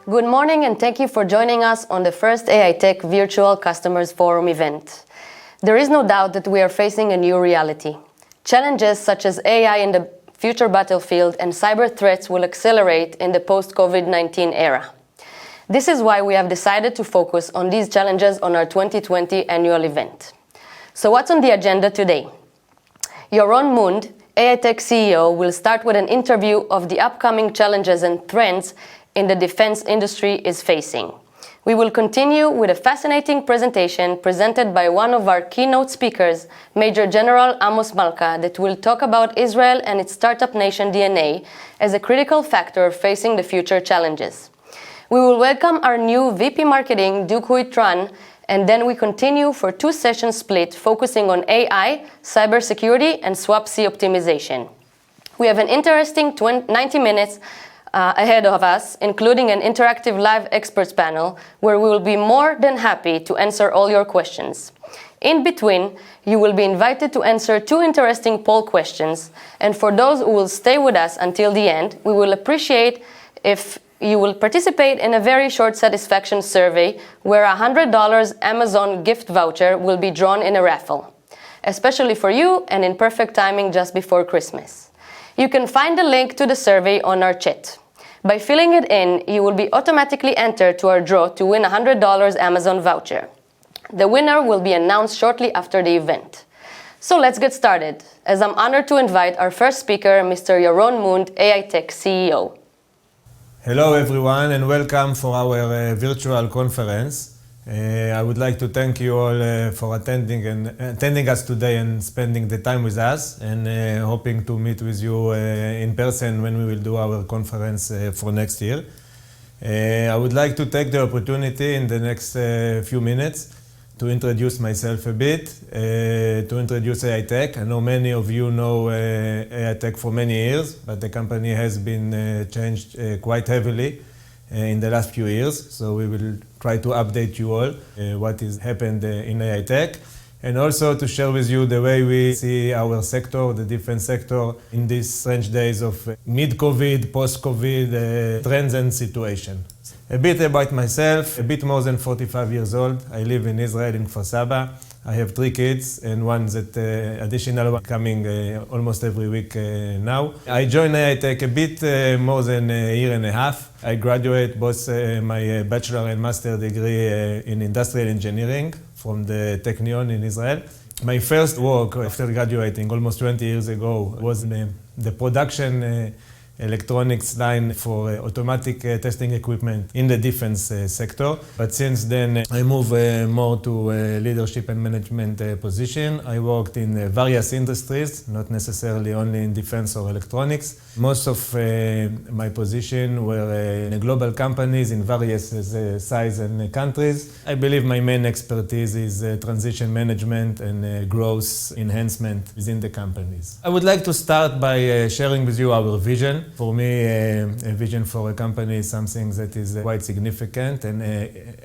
Good morning and thank you for joining us on the first Aitech Virtual Customers Forum event. There is no doubt that we are facing a new reality. Challenges such as AI in the future battlefield and cyber threats will accelerate in the post-COVID-19 era. This is why we have decided to focus on these challenges on our 2020 annual event. So what's on the agenda today? Yaron Mund, Aitech CEO, will start with an interview of the upcoming challenges and trends in the defense industry is facing. We will continue with a fascinating presentation presented by one of our keynote speakers, Major General Amos Malka, that will talk about Israel and its startup nation DNA as a critical factor facing the future challenges. We will welcome our new VP Marketing, Duke Huitran, and then we continue for two sessions split focusing on AI, cybersecurity, and swap C optimization. We have an interesting 90 minutes ahead of us, including an interactive live experts panel where we will be more than happy to answer all your questions. In between, you will be invited to answer two interesting poll questions, and for those who will stay with us until the end, we will appreciate if you will participate in a very short satisfaction survey where a $100 Amazon gift voucher will be drawn in a raffle, especially for you and in perfect timing just before Christmas. You can find the link to the survey on our chat. By filling it in, you will be automatically entered to our draw to win a $100 Amazon voucher. The winner will be announced shortly after the event. So let's get started, as I'm honored to invite our first speaker, Mr. Yaron Mund, Aitech CEO. Hello everyone and welcome for our virtual conference. I would like to thank you all for attending us today and spending the time with us, and hoping to meet with you in person when we will do our conference for next year. I would like to take the opportunity in the next few minutes to introduce myself a bit, to introduce Aitech. I know many of you know Aitech for many years, but the company has been changed quite heavily in the last few years. So we will try to update you all what has happened in Aitech, and also to share with you the way we see our sector, the defense sector, in these strange days of mid-COVID, post-COVID trends and situation. A bit about myself, a bit more than 45 years old. I live in Israel, in Kfar Saba. I have 3 kids and one that additional one coming almost every week now. I joined Aitech a bit more than a year and a half. I graduate both my bachelor and master degree in industrial engineering from the Technion in Israel. My first work after graduating almost 20 years ago was in the production electronics line for automatic testing equipment in the defense sector. But since then, I moved more to leadership and management position. I worked in various industries, not necessarily only in defense or electronics. Most of my position were in global companies in various size and countries. I believe my main expertise is transition management and growth enhancement within the companies. I would like to start by sharing with you our vision. For me, a vision for a company is something that is quite significant, and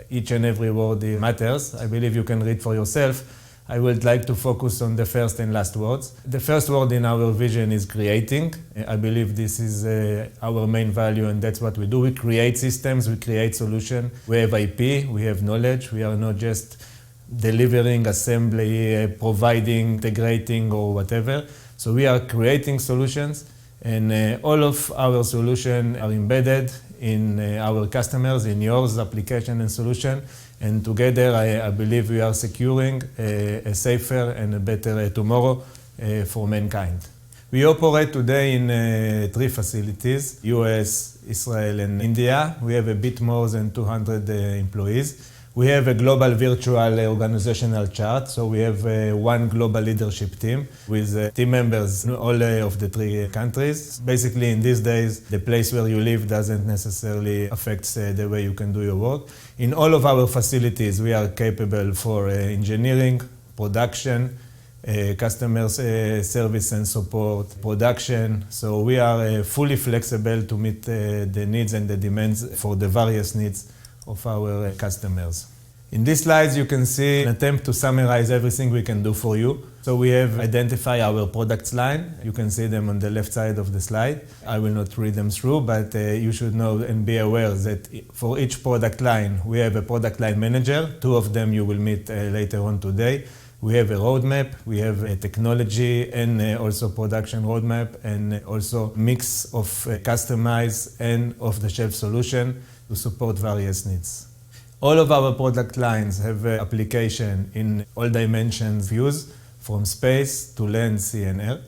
each and every word matters. I believe you can read for yourself. I would like to focus on the first and last words. The first word in our vision is creating. I believe this is our main value, and that's what we do. We create systems, we create solutions. We have IP, we have knowledge. We are not just delivering, assembly, providing, integrating, or whatever. So we are creating solutions. And all of our solutions are embedded in our customers, in yours application and solution. And together, I believe we are securing a safer and a better tomorrow for mankind. We operate today in 3 facilities, US, Israel, and India. We have a bit more than 200 employees. We have a global virtual organizational chart, so we have one global leadership team with team members in all of the 3 countries. Basically, in these days, the place where you live doesn't necessarily affect the way you can do your work. In all of our facilities, we are capable for engineering, production, customer service and support, production. So we are fully flexible to meet the needs and the demands for the various needs of our customers. In these slides, you can see an attempt to summarize everything we can do for you. So we have identified our products line. You can see them on the left side of the slide. I will not read them through, but you should know and be aware that for each product line, we have a product line manager. Two of them you will meet later on today. We have a roadmap, we have a technology and also production roadmap, and also mix of customized and off-the-shelf solution to support various needs. All of our product lines have application in all dimensions views, from space to land, sea and air.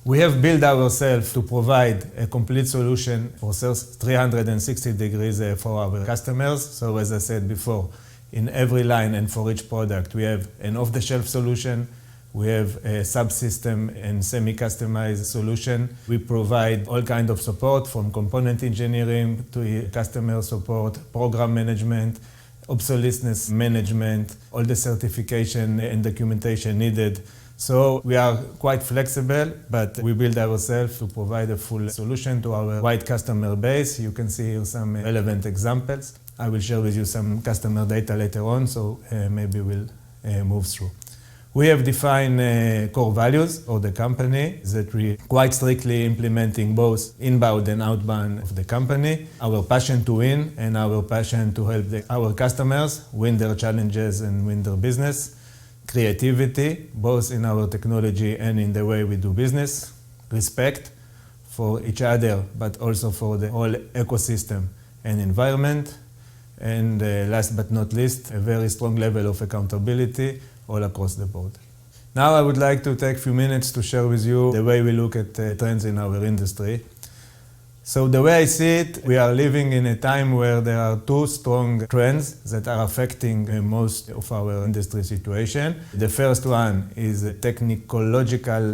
We have built ourselves to provide a complete solution for 360 degrees for our customers. So as I said before, in every line and for each product, we have an off-the-shelf solution, we have a subsystem and semi-customized solution. We provide all kinds of support from component engineering to customer support, program management, obsolescence management, all the certification and documentation needed. So we are quite flexible, but we build ourselves to provide a full solution to our wide customer base. You can see here some relevant examples. I will share with you some customer data later on, so maybe we'll move through. We have defined core values of the company that we quite strictly implementing both inbound and outbound of the company. Our passion to win and our passion to help our customers win their challenges and win their business. Creativity, both in our technology and in the way we do business. Respect for each other, but also for the whole ecosystem and environment. And last but not least, a very strong level of accountability all across the board. Now I would like to take a few minutes to share with you the way we look at trends in our industry. So the way I see it, we are living in a time where there are two strong trends that are affecting most of our industry situation. The first one is the technological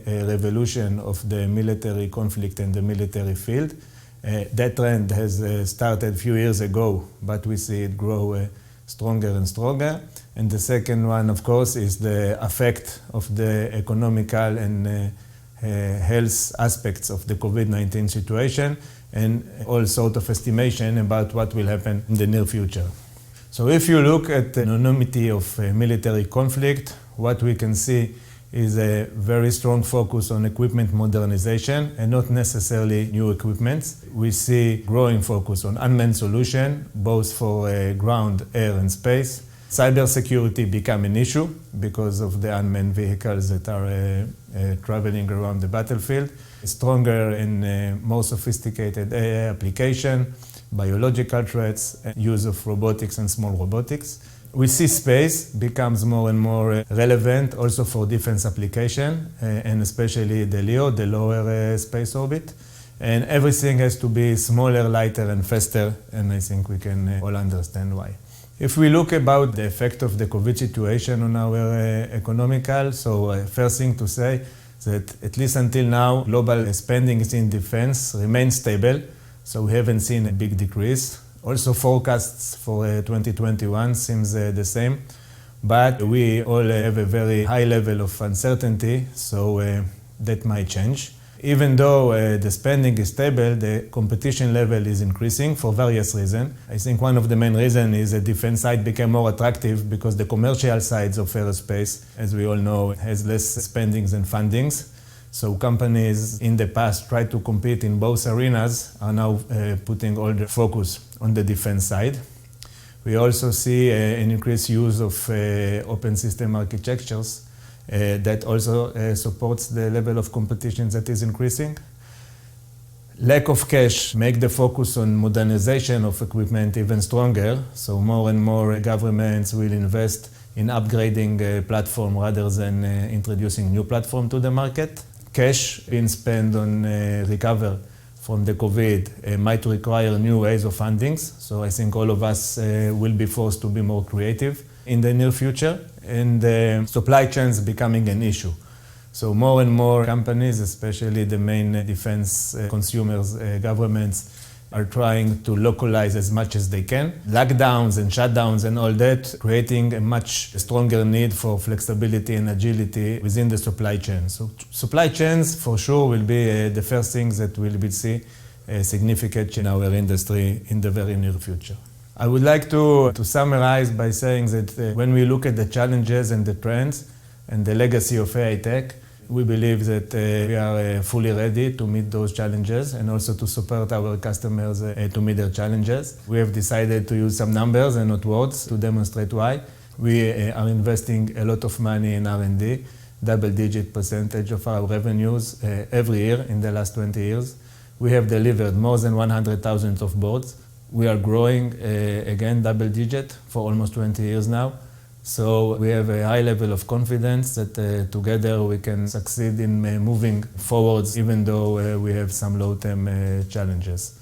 revolution of the military conflict and the military field. That trend has started a few years ago, but we see it grow stronger and stronger. And the second one, of course, is the effect of the economical and health aspects of the COVID-19 situation and all sort of estimation about what will happen in the near future. So if you look at the anonymity of military conflict, what we can see is a very strong focus on equipment modernization and not necessarily new equipment. We see growing focus on unmanned solution, both for ground, air and space. Cybersecurity become an issue because of the unmanned vehicles that are traveling around the battlefield. Stronger and more sophisticated AI application, biological threats, use of robotics and small robotics. We see space becomes more and more relevant also for defense application, and especially the LEO, the lower space orbit. And everything has to be smaller, lighter and faster, and I think we can all understand why. If we look about the effect of the COVID situation on our economical, so first thing to say that at least until now, global spending in defense remains stable, so we haven't seen a big decrease. Also forecasts for 2021 seems the same, but we all have a very high level of uncertainty, so that might change. Even though the spending is stable, the competition level is increasing for various reasons. I think one of the main reasons is the defense side became more attractive because the commercial sides of aerospace, as we all know, has less spendings and fundings. So companies in the past tried to compete in both arenas are now putting all the focus on the defense side. We also see an increased use of open system architectures that also supports the level of competition that is increasing. Lack of cash make the focus on modernization of equipment even stronger, so more and more governments will invest in upgrading platform rather than introducing new platform to the market. Cash being spent on recover from the COVID might require new ways of fundings, so I think all of us will be forced to be more creative in the near future, and supply chains becoming an issue. So more and more companies, especially the main defense consumers, governments, are trying to localize as much as they can. Lockdowns and shutdowns and all that, creating a much stronger need for flexibility and agility within the supply chain. So supply chains for sure will be the first things that we will see significant in our industry in the very near future. I would like to summarize by saying that when we look at the challenges and the trends, and the legacy of Aitech. We believe that we are fully ready to meet those challenges and also to support our customers to meet their challenges. We have decided to use some numbers and not words to demonstrate why. We are investing a lot of money in R&D, double-digit percentage of our revenues every year in the last 20 years. We have delivered more than 100,000 of boards. We are growing, again, double-digit for almost 20 years now. So we have a high level of confidence that together we can succeed in moving forwards, even though we have some low-term challenges.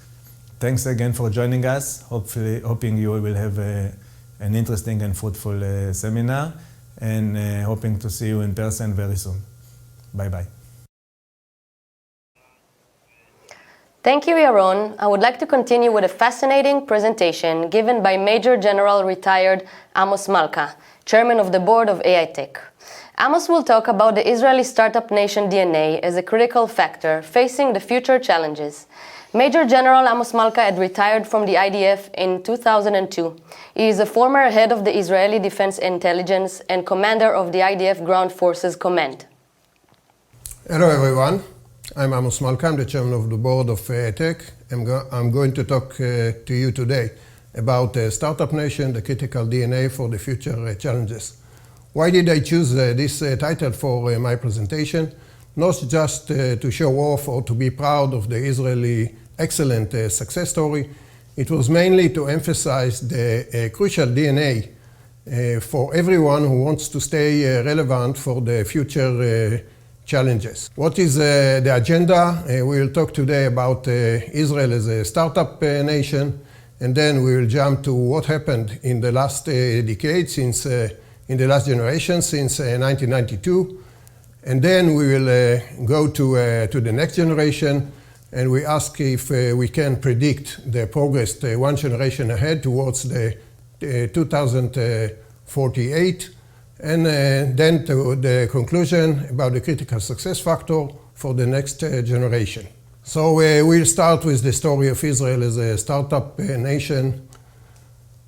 Thanks again for joining us. Hoping you will have an interesting and fruitful seminar, and hoping to see you in person very soon. Bye-bye. Thank you, Yaron. I would like to continue with a fascinating presentation given by Major General retired Amos Malka, Chairman of the Board of Aitech. Amos will talk about the Israeli startup nation DNA as a critical factor facing the future challenges. Major General Amos Malka had retired from the IDF in 2002. He is a former head of the Israeli Defense Intelligence and commander of the IDF Ground Forces Command. Hello, everyone. I'm Amos Malka, I'm the chairman of the board of Aitech. I'm going to talk to you today about Startup Nation, the critical DNA for the future challenges. Why did I choose this title for my presentation? Not just to show off or to be proud of the Israeli excellent success story. It was mainly to emphasize the crucial DNA for everyone who wants to stay relevant for the future challenges. What is the agenda? We will talk today about Israel as a startup nation, and then we will jump to what happened in the last decade, since in the last generation, since 1992. And then we will go to the next generation, and we ask if we can predict the progress one generation ahead towards the 2048. And then to the conclusion about the critical success factor for the next generation. So we'll start with the story of Israel as a startup nation.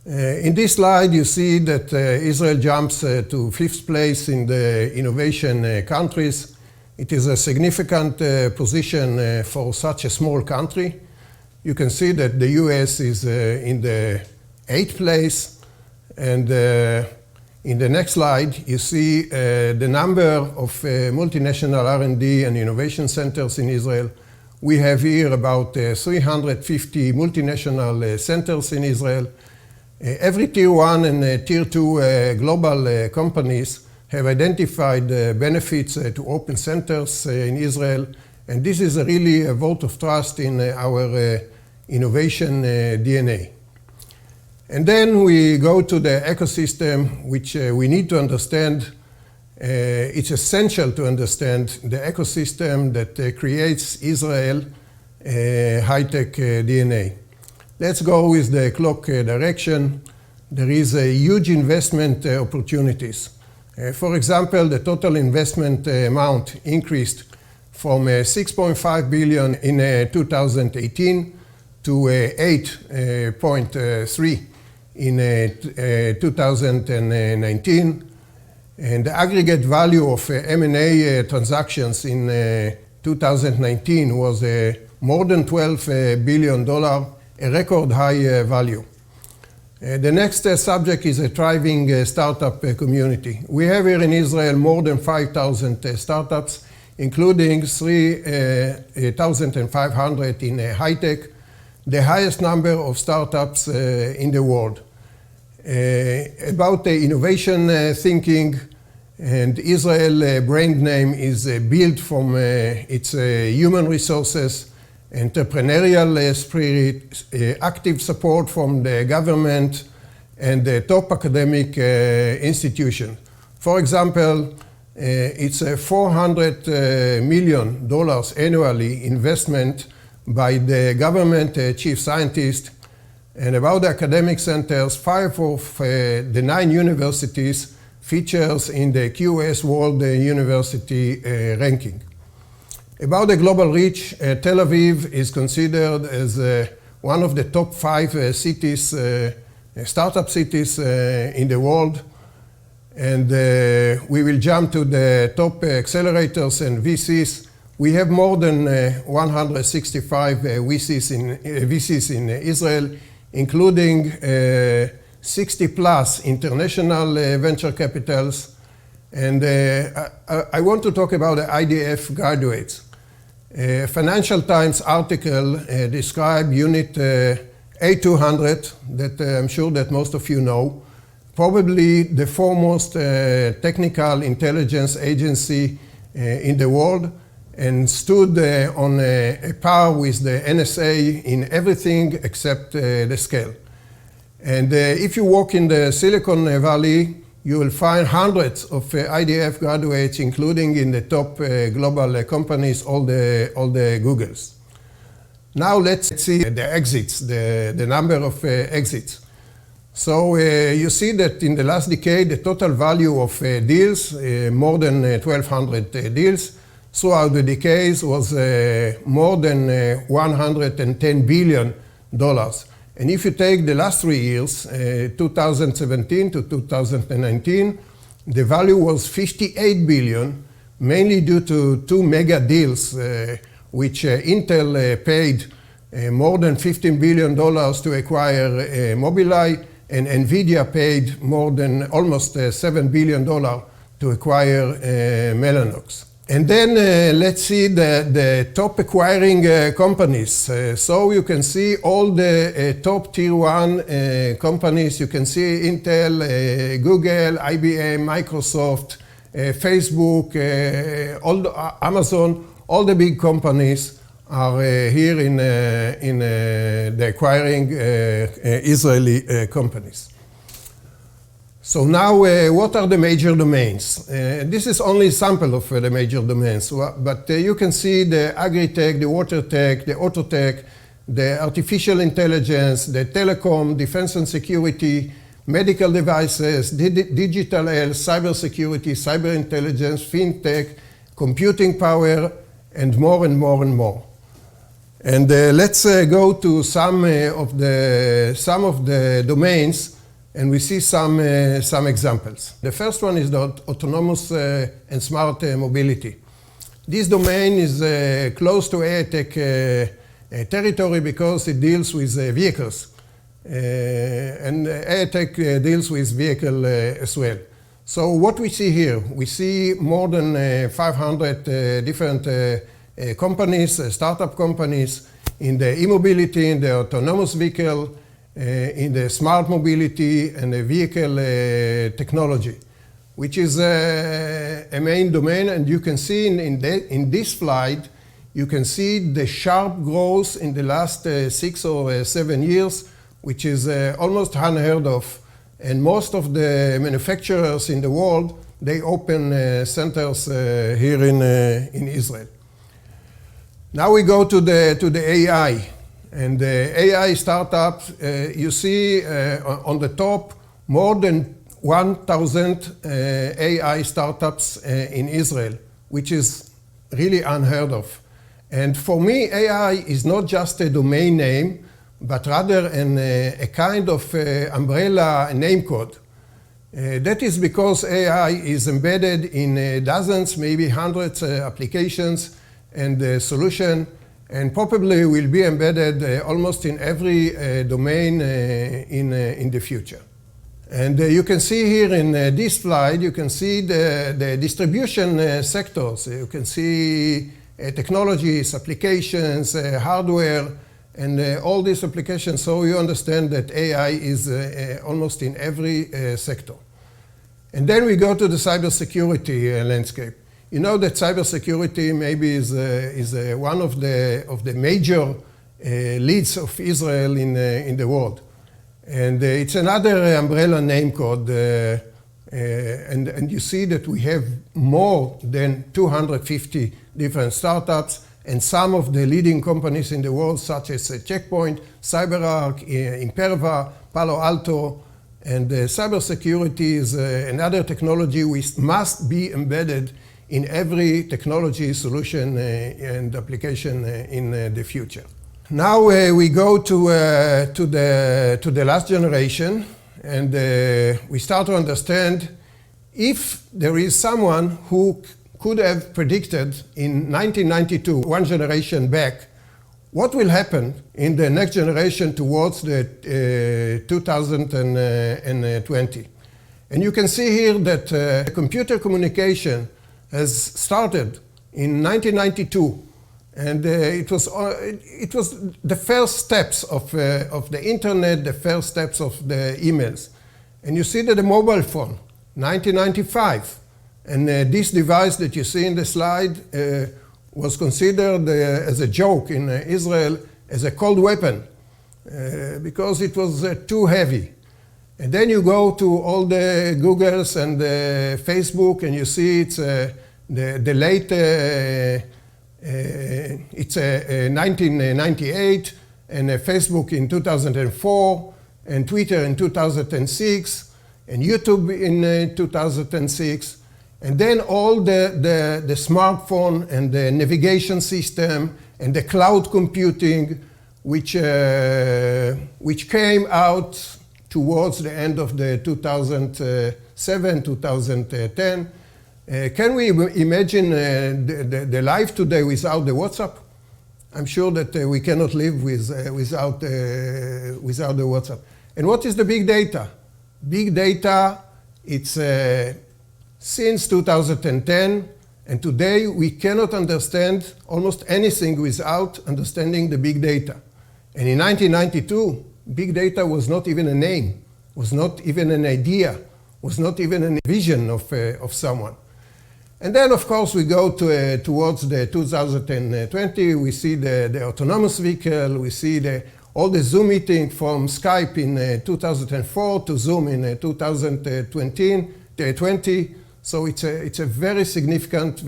In this slide, you see that Israel jumps to 5th place in the innovation countries. It is a significant position for such a small country. You can see that the US is in the 8th place, and in the next slide, you see the number of multinational R&D and innovation centers in Israel. We have here about 350 multinational centers in Israel. Every tier 1 and tier 2 global companies have identified benefits to open centers in Israel. And this is really a vote of trust in our innovation DNA. And then we go to the ecosystem, which we need to understand. It's essential to understand the ecosystem that creates Israel high-tech DNA. Let's go with the clock direction. There is a huge investment opportunities. For example, the total investment amount increased from 6.5 billion in 2018 to 8.3 in 2019. And the aggregate value of M&A transactions in 2019 was more than $12 billion, a record high value. The next subject is a thriving startup community. We have here in Israel more than 5,000 startups, including 3,500 in high-tech, the highest number of startups in the world. About the innovation thinking, and Israel brand name is built from its human resources, entrepreneurial spirit, active support from the government, and the top academic institution. For example, it's a $400 million annually investment by the government chief scientist. And about the academic centers, 5 of the 9 universities features in the QS World University ranking. About the global reach, Tel Aviv is considered as one of the top 5 cities, startup cities in the world. And we will jump to the top accelerators and VCs. We have more than 165 VCs in Israel, including 60 plus international venture capitals. And I want to talk about the IDF graduates. Financial Times article described Unit A200 that I'm sure that most of you know, probably the foremost technical intelligence agency in the world, and stood on a par with the NSA in everything except the scale. And if you walk in the Silicon Valley, you will find hundreds of IDF graduates, including in the top global companies, all the Googles. Now let's see the exits, the number of exits. So you see that in the last decade, the total value of deals, more than 1,200 deals, throughout the decades was more than $110 billion. And if you take the last 3 years, 2017 to 2019, the value was 58 billion, mainly due to 2 mega deals, which Intel paid more than $15 billion to acquire Mobileye, and NVIDIA paid more than almost $7 billion to acquire Mellanox. And then let's see the top acquiring companies. So you can see all the top tier 1 companies. You can see Intel, Google, IBM, Microsoft, Facebook, Amazon, all the big companies are here in the acquiring Israeli companies. So now, what are the major domains? This is only a sample of the major domains, but you can see the agri-tech, the water tech, the auto tech, the artificial intelligence, the telecom, defense and security, medical devices, digital health, cybersecurity, cyber intelligence, fintech, computing power, and more and more and more. And let's go to some of the domains, and we see some examples. The first one is the autonomous and smart mobility. This domain is close to Aitech territory because it deals with vehicles. And Aitech deals with vehicle as well. So what we see here, we see more than 500 different companies, startup companies in the e-mobility, in the autonomous vehicle, in the smart mobility and the vehicle technology, which is a main domain. And you can see in this slide, you can see the sharp growth in the last 6 or 7 years, which is almost unheard of. And most of the manufacturers in the world, they open centers here in Israel. Now we go to the AI. And the AI startups, you see on the top, more than 1,000 AI startups in Israel, which is really unheard of. And for me, AI is not just a domain name, but rather a kind of umbrella name code. That is because AI is embedded in dozens, maybe hundreds applications and solution, and probably will be embedded almost in every domain in the future. And you can see here in this slide, you can see the distribution sectors. You can see technologies, applications, hardware, and all these applications. So you understand that AI is almost in every sector. And then we go to the cybersecurity landscape. You know that cybersecurity maybe is one of the major leads of Israel in the world. And it's another umbrella name code. And you see that we have more than 250 different startups, and some of the leading companies in the world, such as Checkpoint, CyberArk, Imperva, Palo Alto. And cybersecurity is another technology which must be embedded in every technology solution and application in the future. Now we go to the last generation, and we start to understand if there is someone who could have predicted in 1992, one generation back, what will happen in the next generation towards the 2020. And you can see here that computer communication has started in 1992. And it was the first steps of the internet, the first steps of the emails. And you see that the mobile phone, 1995. And this device that you see in the slide was considered as a joke in Israel as a cold weapon because it was too heavy. And then you go to all the Googles and the Facebook and you see it's the late, it's 1998 and Facebook in 2004 and Twitter in 2006 and YouTube in 2006. And then all the smartphone and the navigation system and the cloud computing, which came out towards the end of the 2007, 2010. Can we imagine the life today without the WhatsApp? I'm sure that we cannot live without the WhatsApp. And what is the big data? Big data, it's since 2010, and today we cannot understand almost anything without understanding the big data. And in 1992, big data was not even a name, was not even an idea, was not even a vision of someone. And then, of course, we go towards the 2020. We see the autonomous vehicle. We see all the Zoom meeting from Skype in 2004 to Zoom in 2020. So it's a very significant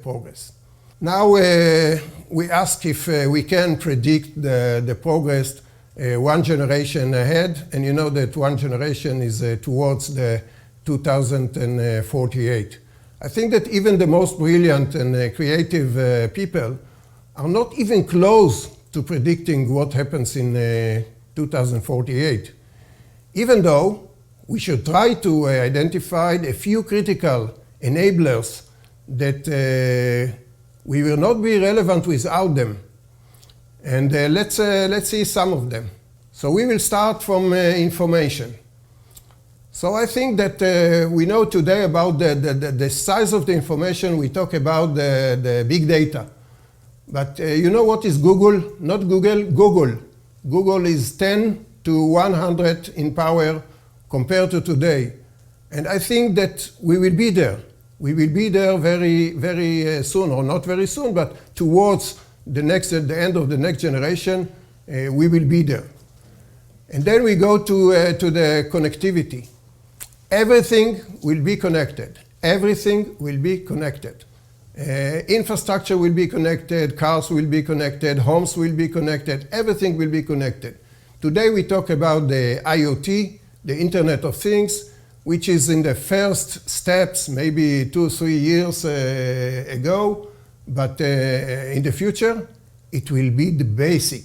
progress. Now we ask if we can predict the progress one generation ahead, and you know that one generation is towards the 2048. I think that even the most brilliant and creative people are not even close to predicting what happens in 2048, even though we should try to identify a few critical enablers that we will not be relevant without them. And let's see some of them. So we will start from information. So I think that we know today about the size of the information. We talk about the big data. But you know what is Google? Not Google, Google. Google is 10 to 100 in power compared to today. And I think that we will be there. We will be there very, very soon, or not very soon, but towards the end of the next generation, we will be there. And then we go to the connectivity. Everything will be connected. Everything will be connected. Infrastructure will be connected, cars will be connected, homes will be connected, everything will be connected. Today we talk about the IoT, the Internet of Things, which is in the first steps, maybe 2-3 years ago, but in the future, it will be the basic.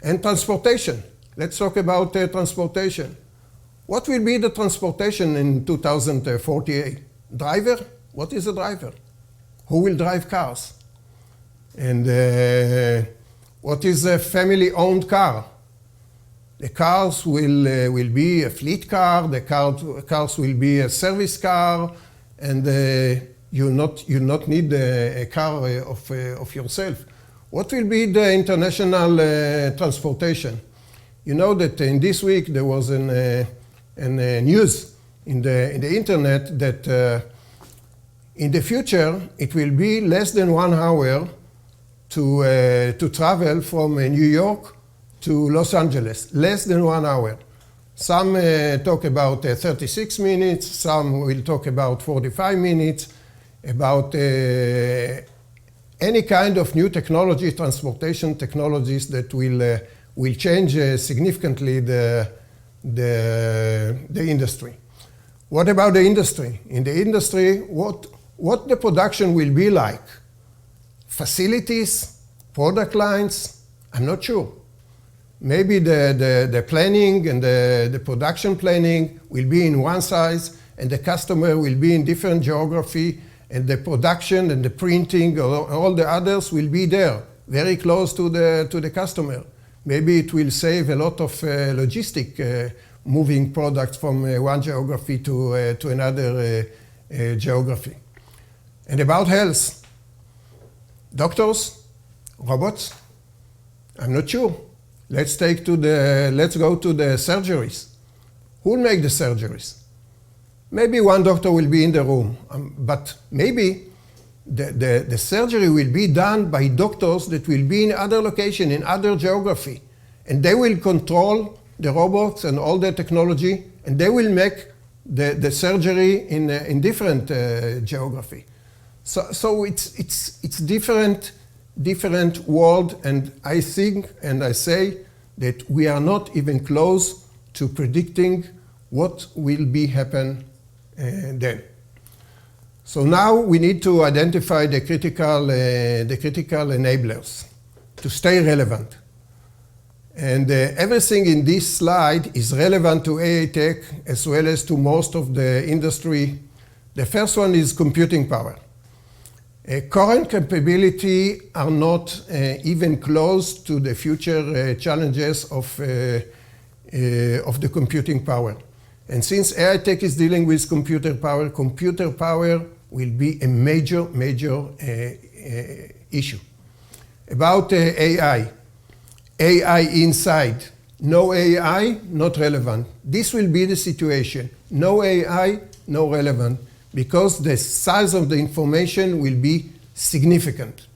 And transportation. Let's talk about transportation. What will be the transportation in 2048? Driver? What is a driver? Who will drive cars? And what is a family-owned car? The cars will be a fleet car. The cars will be a service car, and you not need a car of yourself. What will be the international transportation? You know that in this week there was a news in the internet that in the future it will be less than 1 hour to travel from New York to Los Angeles. Less than 1 hour. Some talk about 36 minutes. Some will talk about 45 minutes. About any kind of new technology, transportation technologies that will change significantly the industry. What about the industry? In the industry, what the production will be like? Facilities, product lines? I'm not sure. Maybe the planning and the production planning will be in one size, and the customer will be in different geography, and the production and the printing or all the others will be there, very close to the customer. Maybe it will save a lot of logistic moving products from one geography to another geography. And about health, doctors, robots, I'm not sure. Let's go to the surgeries. Who will make the surgeries? Maybe one doctor will be in the room, but maybe the surgery will be done by doctors that will be in other location, in other geography. And they will control the robots and all the technology, and they will make the surgery in different geography. So it's different world, and I think and I say that we are not even close to predicting what will be happen then. So now we need to identify the critical enablers to stay relevant. And everything in this slide is relevant to Aitech as well as to most of the industry. The first one is computing power. Current capability are not even close to the future challenges of the computing power. And since Aitech is dealing with computer power will be a major issue. About AI. AI inside. No AI, not relevant. This will be the situation. No AI, no relevant, because the size of the information will be significant.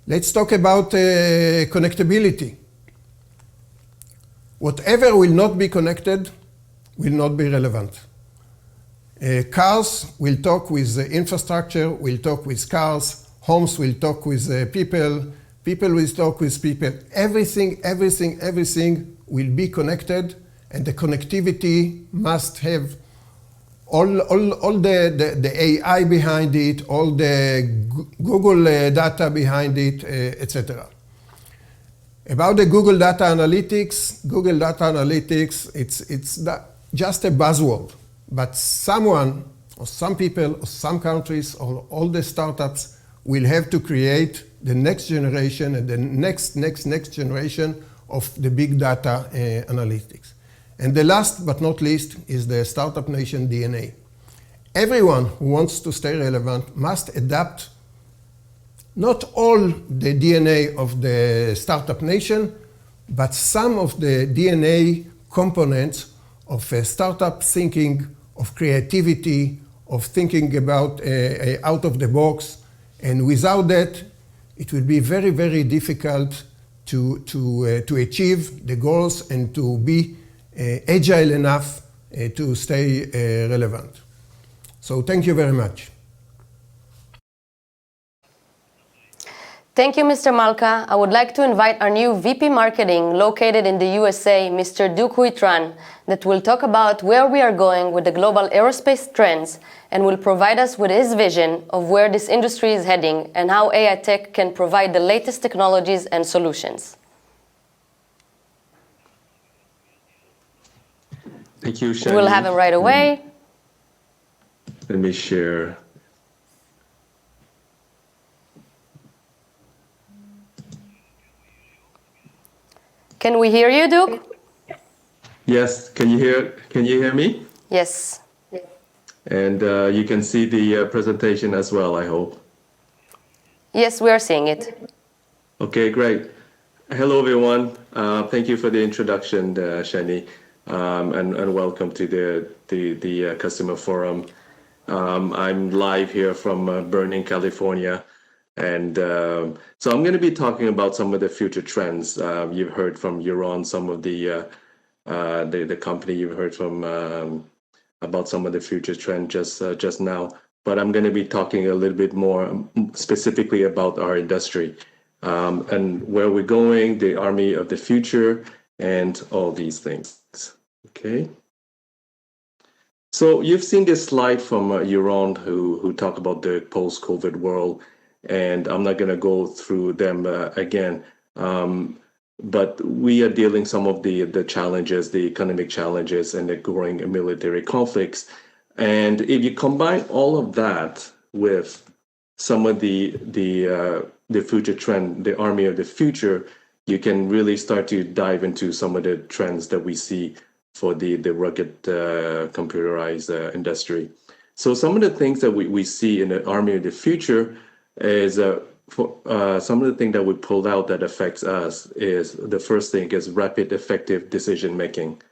Let's talk about connectivity. Whatever will not be connected will not be relevant. Cars will talk with the infrastructure, will talk with cars. Homes will talk with people. People will talk with people. Everything will be connected, and the connectivity must have all the AI behind it, all the Google data behind it, etc. About the Google data analytics, it's just a buzzword, but someone or some people or some countries or all the startups will have to create the next generation and the next generation of the big data analytics. And the last but not least is the Startup Nation DNA. Everyone who wants to stay relevant must adapt not all the DNA of the Startup Nation, but some of the DNA components of startup thinking, of creativity, of thinking about out of the box. And without that, it will be very difficult to achieve the goals and to be agile enough to stay relevant. So thank you very much. Thank you, Mr. Malka. I would like to invite our new VP Marketing located in the USA, Mr. Duke Huitran, that will talk about where we are going with the global aerospace trends and will provide us with his vision of where this industry is heading and how Aitech can provide the latest technologies and solutions. Thank you, Shani. We'll have him right away. Let me share. Can we hear you, Duke? Yes, can you hear me? Yes. And you can see the presentation as well, I hope. Yes, we are seeing it. Okay, great. Hello, everyone. Thank you for the introduction, Shani, and welcome to the customer forum. I'm live here from Burning, California. And so I'm going to be talking about some of the future trends. You've heard from Yaron, some of the company. You've heard from about some of the future trends just now. But I'm going to be talking a little bit more specifically about our industry and where we're going, the army of the future, and all these things. Okay. So you've seen this slide from Yaron, who talked about the post-COVID world. And I'm not going to go through them again. but we are dealing some of the challenges, the economic challenges, and the growing military conflicts. And if you combine all of that with some of the future trend, the army of the future, you can really start to dive into some of the trends that we see for the rugged computerized industry. So some of the things that we see in the army of the future is some of the things that we pulled out that affects us is the first thing is rapid, effective decision making.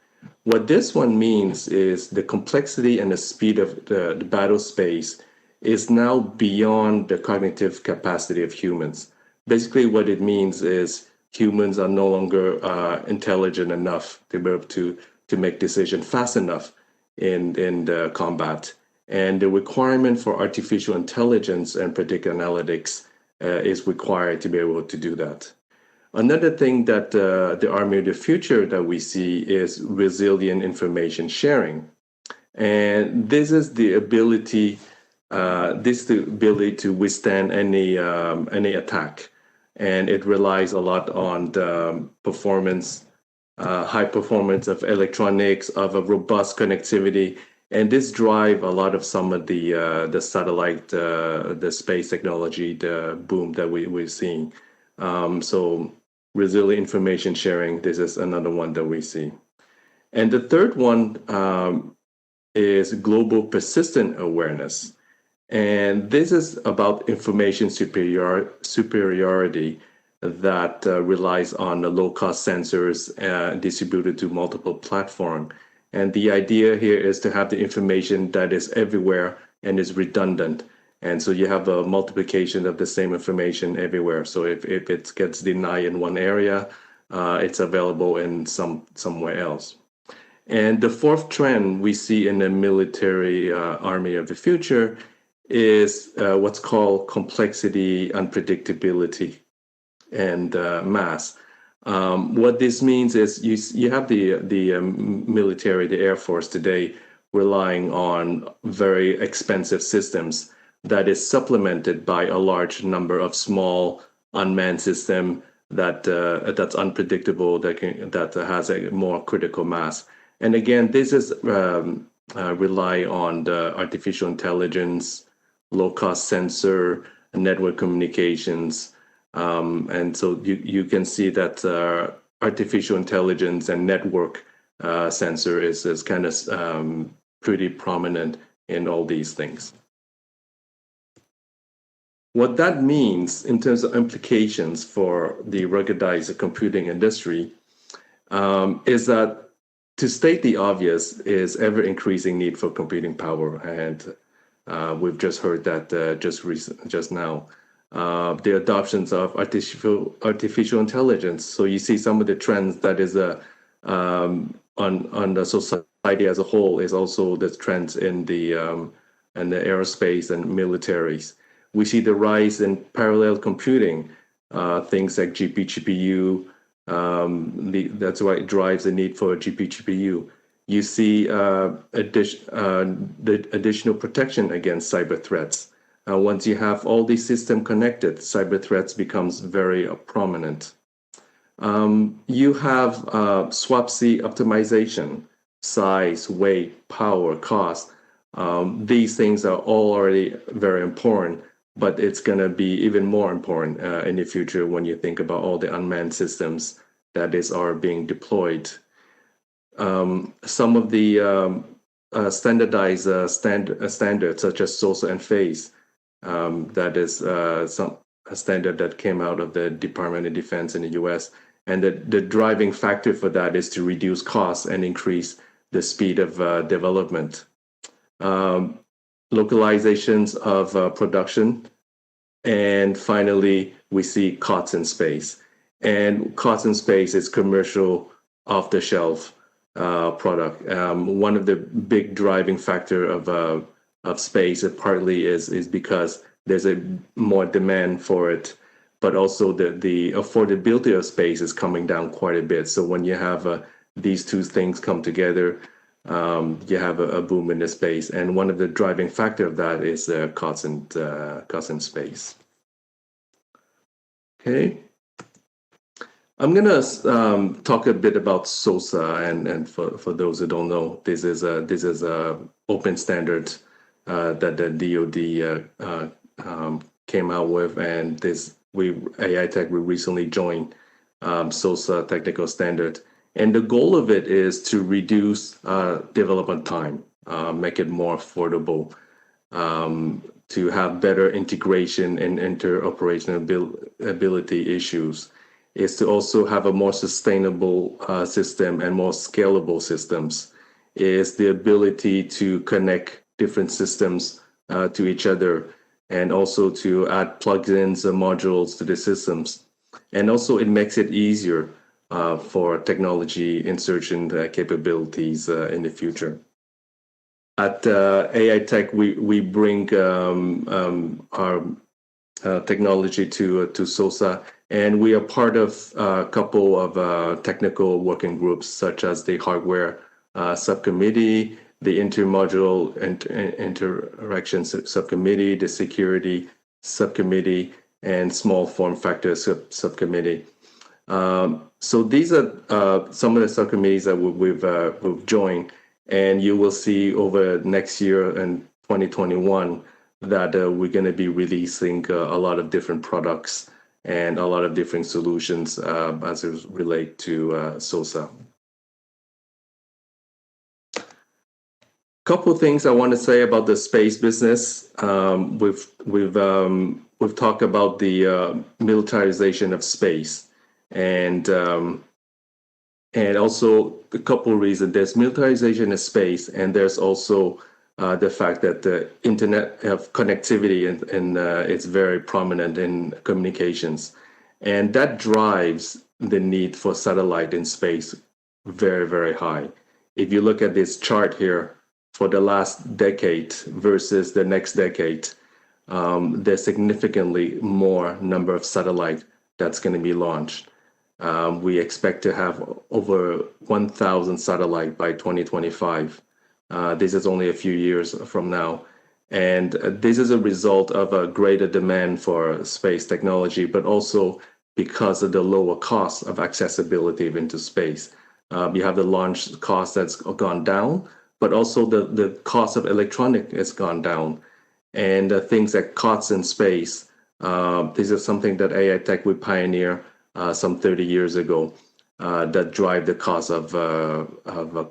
What this one means is the complexity and the speed of the battle space is now beyond the cognitive capacity of humans. Basically, what it means is humans are no longer intelligent enough to be able to make decisions fast enough in the combat. And the requirement for artificial intelligence and predictive analytics is required to be able to do that. Another thing that the army of the future that we see is resilient information sharing. And this is the ability to withstand any attack, and it relies a lot on the performance, high performance of electronics, of a robust connectivity, and this drive a lot of some of the satellite, the space technology, the boom that we're seeing. So resilient information sharing, this is another one that we see. And the third one is global persistent awareness. And this is about information superiority that relies on the low-cost sensors distributed to multiple platforms. And the idea here is to have the information that is everywhere and is redundant. And so you have a multiplication of the same information everywhere. So if it gets denied in one area, it's available in somewhere else. And the fourth trend we see in the military army of the future is what's called complexity, unpredictability, and mass. What this means is you have the military, the Air Force today, relying on very expensive systems that is supplemented by a large number of small unmanned system that's unpredictable, that has a more critical mass. And again, this is rely on the artificial intelligence, low-cost sensor, network communications. And so you can see that artificial intelligence and network sensor is kind of pretty prominent in all these things. What that means in terms of implications for the ruggedized computing industry is that, to state the obvious, is ever-increasing need for computing power, and we've just heard that just now. The adoptions of artificial intelligence. So you see some of the trends that is on the society as a whole is also the trends in the aerospace and militaries. We see the rise in parallel computing, things like GPU. That's why it drives the need for a GPU. You see the additional protection against cyber threats. Once you have all these systems connected, cyber threats becomes very prominent. You have SWaP-C optimization, size, weight, power, cost. These things are all already very important, but it's going to be even more important in the future when you think about all the unmanned systems that are being deployed. Some of the standardized standards, such as SOSA and phase, that is a standard that came out of the Department of Defense in the US. And the driving factor for that is to reduce costs and increase the speed of development. Localizations of production. And finally, we see COTS in space. And COTS in space is commercial off-the-shelf product. One of the big driving factor of space partly is because there's a more demand for it, but also the affordability of space is coming down quite a bit. So when you have these two things come together, you have a boom in the space. And one of the driving factor of that is COTS in space. Okay. I'm gonna talk a bit about SOSA, and for those who don't know, this is a open standard that the DoD came out with, and Aitech we recently joined SOSA technical standard, and the goal of it is to reduce development time, make it more affordable, to have better integration and interoperability issues, is to also have a more sustainable system and more scalable systems, is the ability to connect different systems to each other, and also to add plugins and modules to the systems. And also it makes it easier for technology insertion capabilities in the future. At Aitech, we bring our technology to SOSA, and we are part of a couple of technical working groups, such as the hardware subcommittee, the intermodule interaction subcommittee, the security subcommittee, and small form factor subcommittee. So these are some of the subcommittees that we've joined, and you will see over next year and 2021 that we're going to be releasing a lot of different products and a lot of different solutions as it relate to SOSA. Couple things I want to say about the space business. We've talked about the militarization of space, and also a couple of reasons. There's militarization of space, and there's also the fact that the internet of connectivity and it's very prominent in communications, and that drives the need for satellite in space very, very high. If you look at this chart here, for the last decade versus the next decade, there's significantly more number of satellite that's going to be launched. We expect to have over 1,000 satellite by 2025. This is only a few years from now. And this is a result of a greater demand for space technology, but also because of the lower cost of accessibility into space. You have the launch cost that's gone down, but also the cost of electronic has gone down. And things like COTS in space, this is something that Aitech we pioneer some 30 years ago that drive the cost of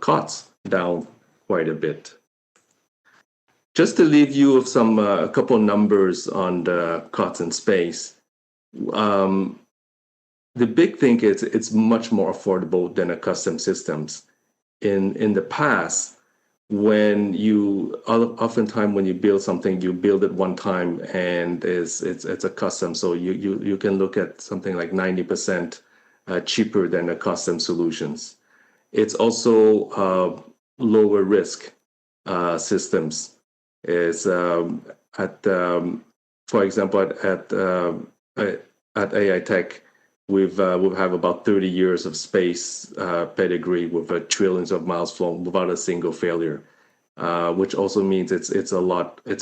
COTS down quite a bit. Just to leave you with a couple numbers on the COTS in space. The big thing is it's much more affordable than a custom systems. In the past, oftentimes when you build something, you build it one time and it's a custom. So you can look at something like 90% cheaper than the custom solutions. It's also lower risk systems. Is for example at Aitech, we've have about 30 years of space pedigree with trillions of miles flown without a single failure, which also means it's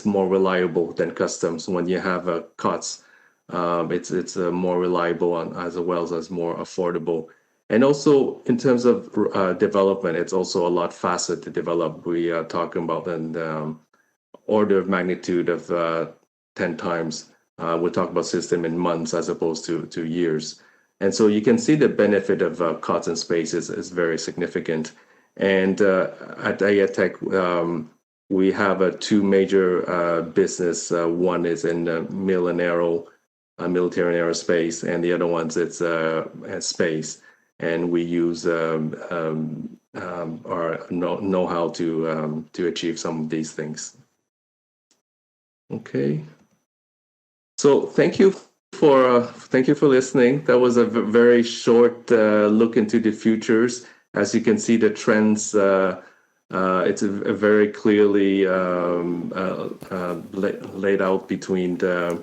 more reliable than customs. When you have a COTS, it's more reliable as well as more affordable. And also in terms of development, it's also a lot faster to develop. We are talking about an order of magnitude of 10 times. We're talking about system in months as opposed to years. And so you can see the benefit of COTS in space is very significant. And at Aitech, we have two major business. One is in military and aerospace, and the other one's it's space. And we use our know-how to achieve some of these things. Okay. So thank you for listening. That was a very short look into the futures. As you can see, the trends. It's a very clearly laid out between the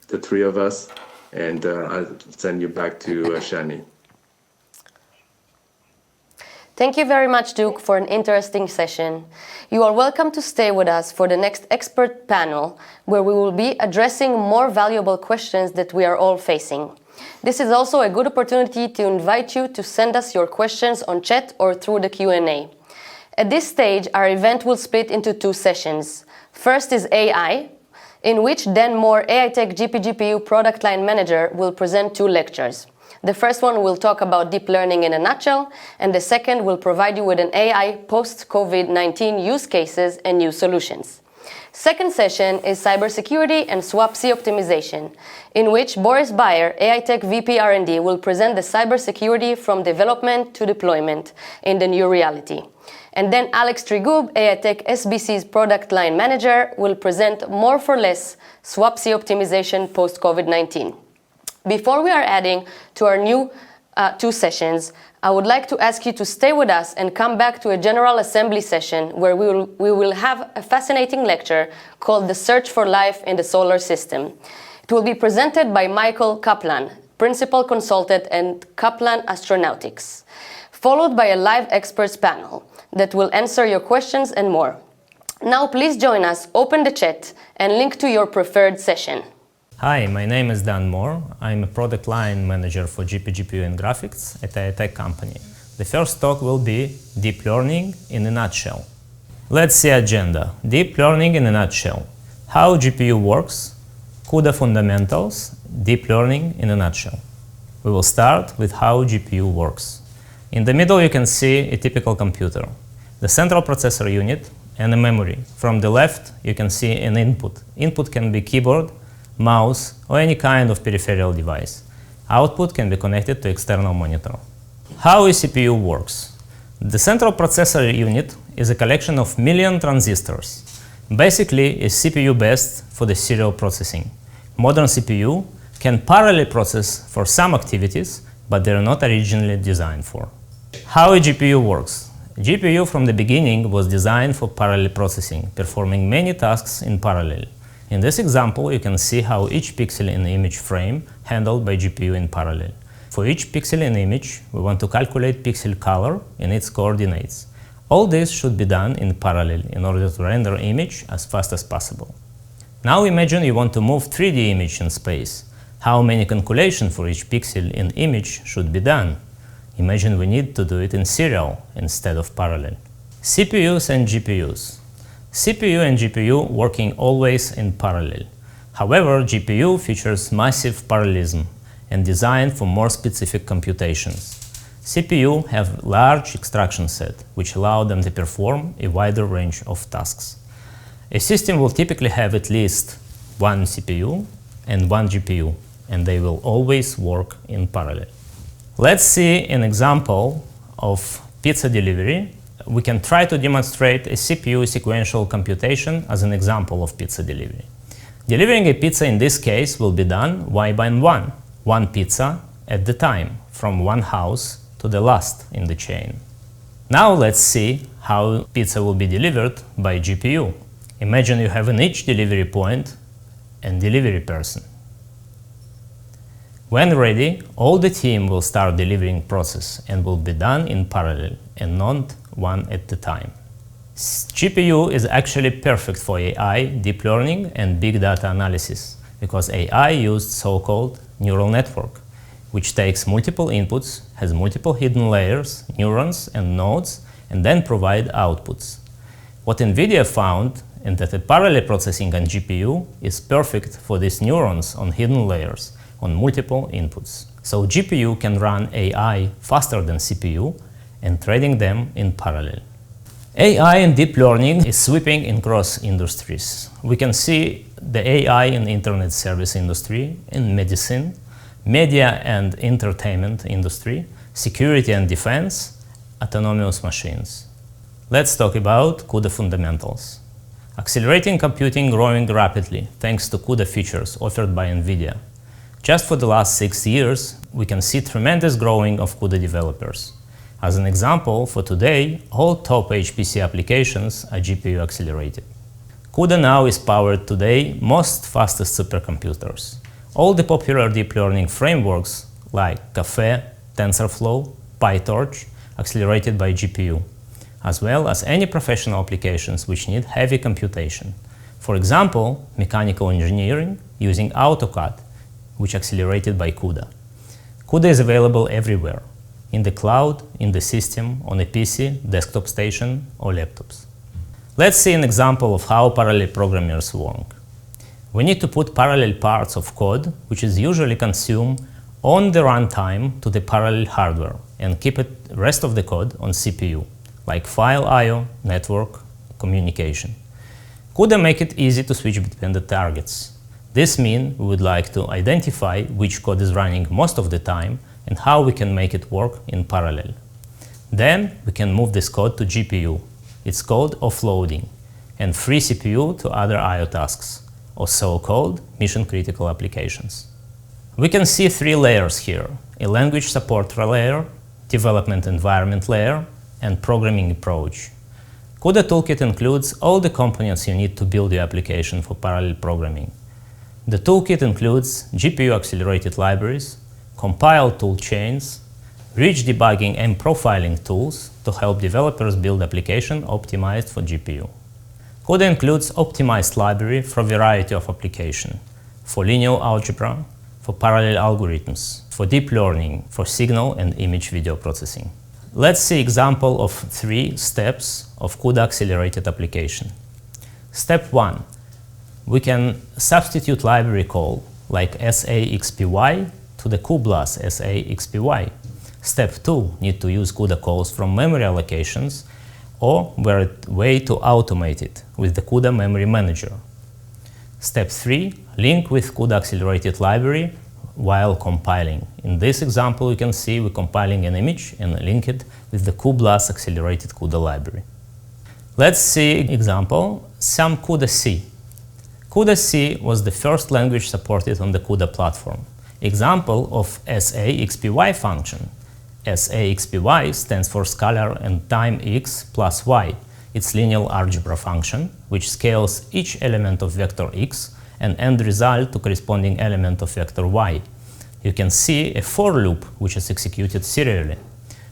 three of us. And I'll send you back to Shani. Thank you very much, Duke, for an interesting session. You are welcome to stay with us for the next expert panel, where we will be addressing more valuable questions that we are all facing. This is also a good opportunity to invite you to send us your questions on chat or through the Q&A. At this stage, our event will split into 2 sessions. First is AI, in which Dan Moore, Aitech GPGPU Product Line Manager, will present 2 lectures. The first one will talk about deep learning in a nutshell, and the second will provide you with an AI post-COVID-19 use cases and new solutions. Second session is cybersecurity and swap-C optimization, in which Boris Bayer, Aitech VP R&D, will present the cybersecurity from development to deployment in the new reality. And then Alex Trigub, Aitech SBC's Product Line Manager, will present more for less swap-C optimization post-COVID-19. Before we are adding to our new 2 sessions, I would like to ask you to stay with us and come back to a general assembly session where we will have a fascinating lecture called The Search for Life in the Solar System. It will be presented by Michael Kaplan, Principal Consultant at Kaplan Astronautics, followed by a live experts panel that will answer your questions and more. Now please join us, open the chat, and link to your preferred session. Hi, my name is Dan Moore. I'm a product line manager for GPGPU and graphics at a Aitech company. The first talk will be deep learning in a nutshell. Let's see agenda. Deep learning in a nutshell. How GPU works, CUDA fundamentals, deep learning in a nutshell. We will start with how GPU works. In the middle you can see a typical computer, the central processor unit and a memory. From the left you can see an input. Input can be keyboard, mouse, or any kind of peripheral device. Output can be connected to external monitor. How a CPU works? The central processor unit is a collection of million transistors. Basically, a CPU best for the serial processing. Modern CPU can parallel process for some activities, but they are not originally designed for. How a GPU works? GPU from the beginning was designed for parallel processing, performing many tasks in parallel. In this example, you can see how each pixel in the image frame handled by GPU in parallel. For each pixel in the image, we want to calculate pixel color and its coordinates. All this should be done in parallel in order to render image as fast as possible. Now imagine you want to move 3D image in space. How many calculations for each pixel in image should be done? Imagine we need to do it in serial instead of parallel. CPUs and GPUs. CPU and GPU working always in parallel. However, GPU features massive parallelism and designed for more specific computations. CPU have large instruction set, which allow them to perform a wider range of tasks. A system will typically have at least 1 CPU and 1 GPU, and they will always work in parallel. Let's see an example of pizza delivery. We can try to demonstrate a CPU sequential computation as an example of pizza delivery. Delivering a pizza in this case will be done one by one pizza at the time, from one house to the last in the chain. Now let's see how pizza will be delivered by GPU. Imagine you have in each delivery point and delivery person. When ready, all the team will start delivering process and will be done in parallel and not one at a time. GPU is actually perfect for AI, deep learning, and big data analysis because AI used so-called neural network, which takes multiple inputs, has multiple hidden layers, neurons and nodes, and then provide outputs. What NVIDIA found is that a parallel processing on GPU is perfect for these neurons on hidden layers on multiple inputs. So GPU can run AI faster than CPU and trading them in parallel. AI and deep learning is sweeping across industries. We can see the AI in internet service industry, in medicine, media and entertainment industry, security and defense, autonomous machines. Let's talk about CUDA fundamentals. Accelerating computing growing rapidly thanks to CUDA features offered by NVIDIA. Just for the last 6 years, we can see tremendous growing of CUDA developers. As an example, for today, all top HPC applications are GPU accelerated. CUDA now is powered today most fastest supercomputers. All the popular deep learning frameworks like Caffe, TensorFlow, PyTorch accelerated by GPU, as well as any professional applications which need heavy computation. For example, mechanical engineering using AutoCAD, which accelerated by CUDA. CUDA is available everywhere, in the cloud, in the system, on a PC, desktop station, or laptops. Let's see an example of how parallel programmers work. We need to put parallel parts of code, which is usually consumed on the runtime to the parallel hardware, and keep the rest of the code on CPU, like file I/O, network, communication. CUDA make it easy to switch between the targets. This means we would like to identify which code is running most of the time and how we can make it work in parallel. Then we can move this code to GPU. It's called offloading, and free CPU to other I/O tasks, or so-called mission-critical applications. We can see three layers here: a language support layer, development environment layer, and programming approach. CUDA Toolkit includes all the components you need to build your application for parallel programming. The toolkit includes GPU-accelerated libraries, compile tool chains, rich debugging and profiling tools to help developers build applications optimized for GPU. CUDA includes optimized library for a variety of applications: for linear algebra, for parallel algorithms, for deep learning, for signal and image video processing. Let's see example of 3 steps of CUDA accelerated application. Step 1. We can substitute library call like saxpy to the cuBLAS saxpy. Step 2. Need to use CUDA calls from memory allocations, or we're a way to automate it with the CUDA memory manager. Step 3. Link with CUDA accelerated library while compiling. In this example, you can see we're compiling an image and link it with the cuBLAS accelerated CUDA library. Let's see example, some CUDA-C. CUDA-C was the first language supported on the CUDA platform. Example of saxpy function. saxpy stands for scalar and time x plus y. It's linear algebra function, which scales each element of vector x and end result to corresponding element of vector y. You can see a for loop which is executed serially.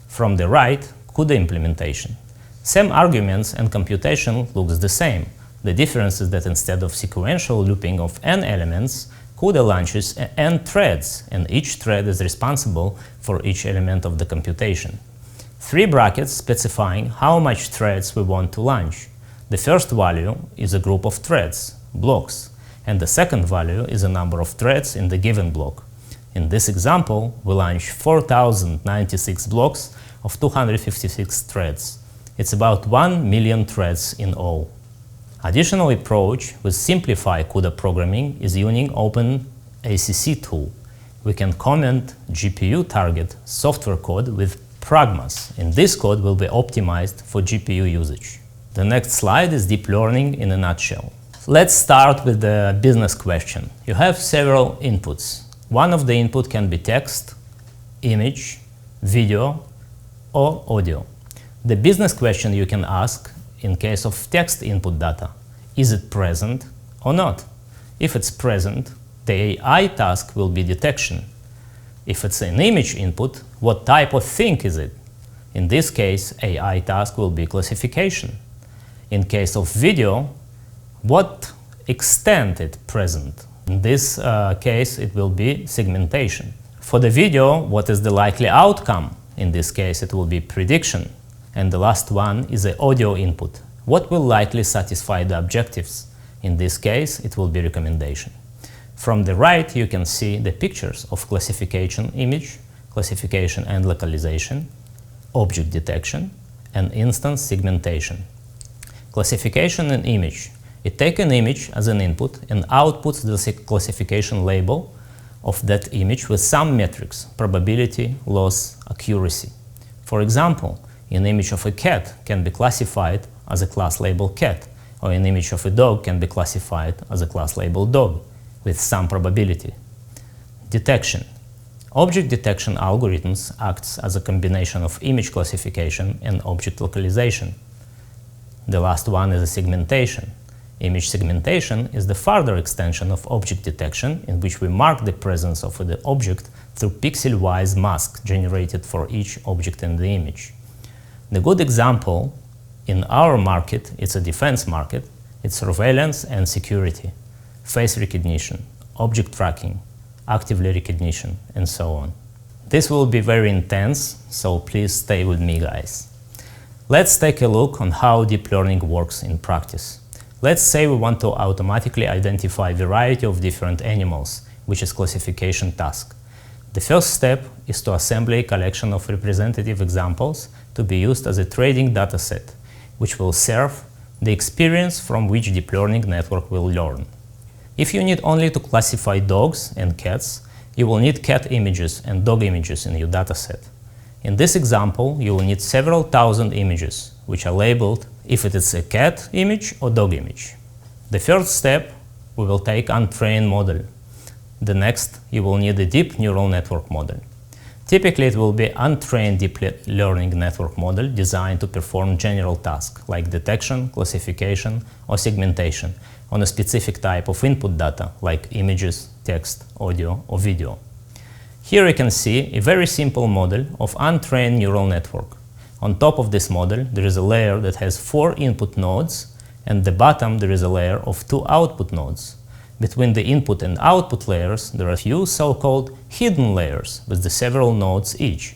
From the right, CUDA implementation. Same arguments and computation looks the same. The difference is that instead of sequential looping of n elements, CUDA launches n threads, and each thread is responsible for each element of the computation. 3 brackets specifying how much threads we want to launch. The first value is a group of threads, blocks, and the second value is a number of threads in the given block. In this example, we launch 4096 blocks of 256 threads. It's about 1 million threads in all. Additional approach with simplify CUDA programming is using OpenACC tool. We can comment GPU target software code with pragmas, and this code will be optimized for GPU usage. The next slide is deep learning in a nutshell. Let's start with the business question. You have several inputs. One of the input can be text, image, video, or audio. The business question you can ask in case of text input data: is it present or not? If it's present, the AI task will be detection. If it's an image input, what type of thing is it? In this case, AI task will be classification. In case of video, what extent it present? In this case, it will be segmentation. For the video, what is the likely outcome? In this case, it will be prediction. And the last one is the audio input. What will likely satisfy the objectives? In this case, it will be recommendation. From the right, you can see the pictures of classification image, classification and localization, object detection, and instance segmentation. Classification and image. It takes an image as an input and outputs the classification label of that image with some metrics: probability, loss, accuracy. For example, an image of a cat can be classified as a class label cat, or an image of a dog can be classified as a class label dog, with some probability. Detection. Object detection algorithms acts as a combination of image classification and object localization. The last one is a segmentation. Image segmentation is the further extension of object detection, in which we mark the presence of the object through pixel-wise mask generated for each object in the image. The good example in our market, it's a defense market, it's surveillance and security, face recognition, object tracking, actively recognition, and so on. This will be very intense, so please stay with me, guys. Let's take a look on how deep learning works in practice. Let's say we want to automatically identify a variety of different animals, which is classification task. The first step is to assemble a collection of representative examples to be used as a training dataset, which will serve the experience from which deep learning network will learn. If you need only to classify dogs and cats, you will need cat images and dog images in your dataset. In this example, you will need several thousand images, which are labeled if it is a cat image or dog image. The first step, we will take untrained model. The next, you will need a deep neural network model. Typically, it will be untrained deep learning network model designed to perform general tasks like detection, classification, or segmentation on a specific type of input data like images, text, audio, or video. Here you can see a very simple model of untrained neural network. On top of this model, there is a layer that has 4 input nodes, and at the bottom there is a layer of 2 output nodes. Between the input and output layers, there are a few so-called hidden layers with the several nodes each.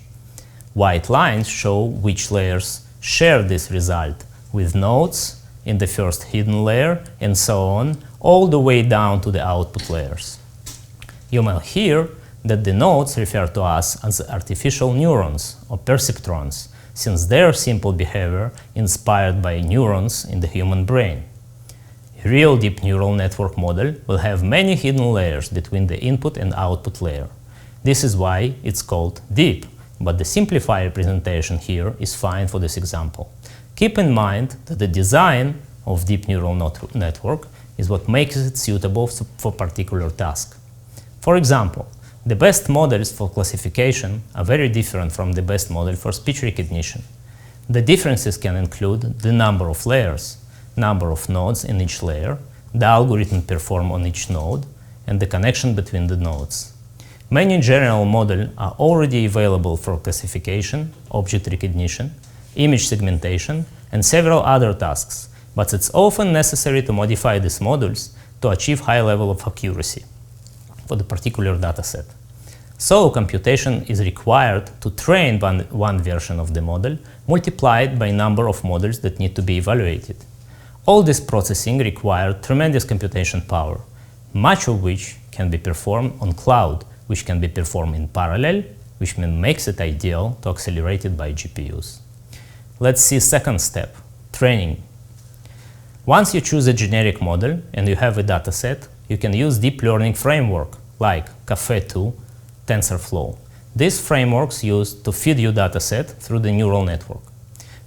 White lines show which layers share this result, with nodes in the first hidden layer and so on, all the way down to the output layers. You may hear that the nodes refer to us as artificial neurons or perceptrons, since their simple behavior inspired by neurons in the human brain. A real deep neural network model will have many hidden layers between the input and output layer. This is why it's called deep, but the simplified representation here is fine for this example. Keep in mind that the design of deep neural network is what makes it suitable for particular task. For example, the best models for classification are very different from the best model for speech recognition. The differences can include the number of layers, number of nodes in each layer, the algorithm performed on each node, and the connection between the nodes. Many general models are already available for classification, object recognition, image segmentation, and several other tasks, but it's often necessary to modify these models to achieve high level of accuracy for the particular dataset. So computation is required to train one version of the model multiplied by number of models that need to be evaluated. All this processing required tremendous computation power, much of which can be performed on cloud, which can be performed in parallel, which makes it ideal to accelerate it by GPUs. Let's see second step, training. Once you choose a generic model and you have a dataset, you can use deep learning framework like Caffe2, TensorFlow. These frameworks used to feed your dataset through the neural network.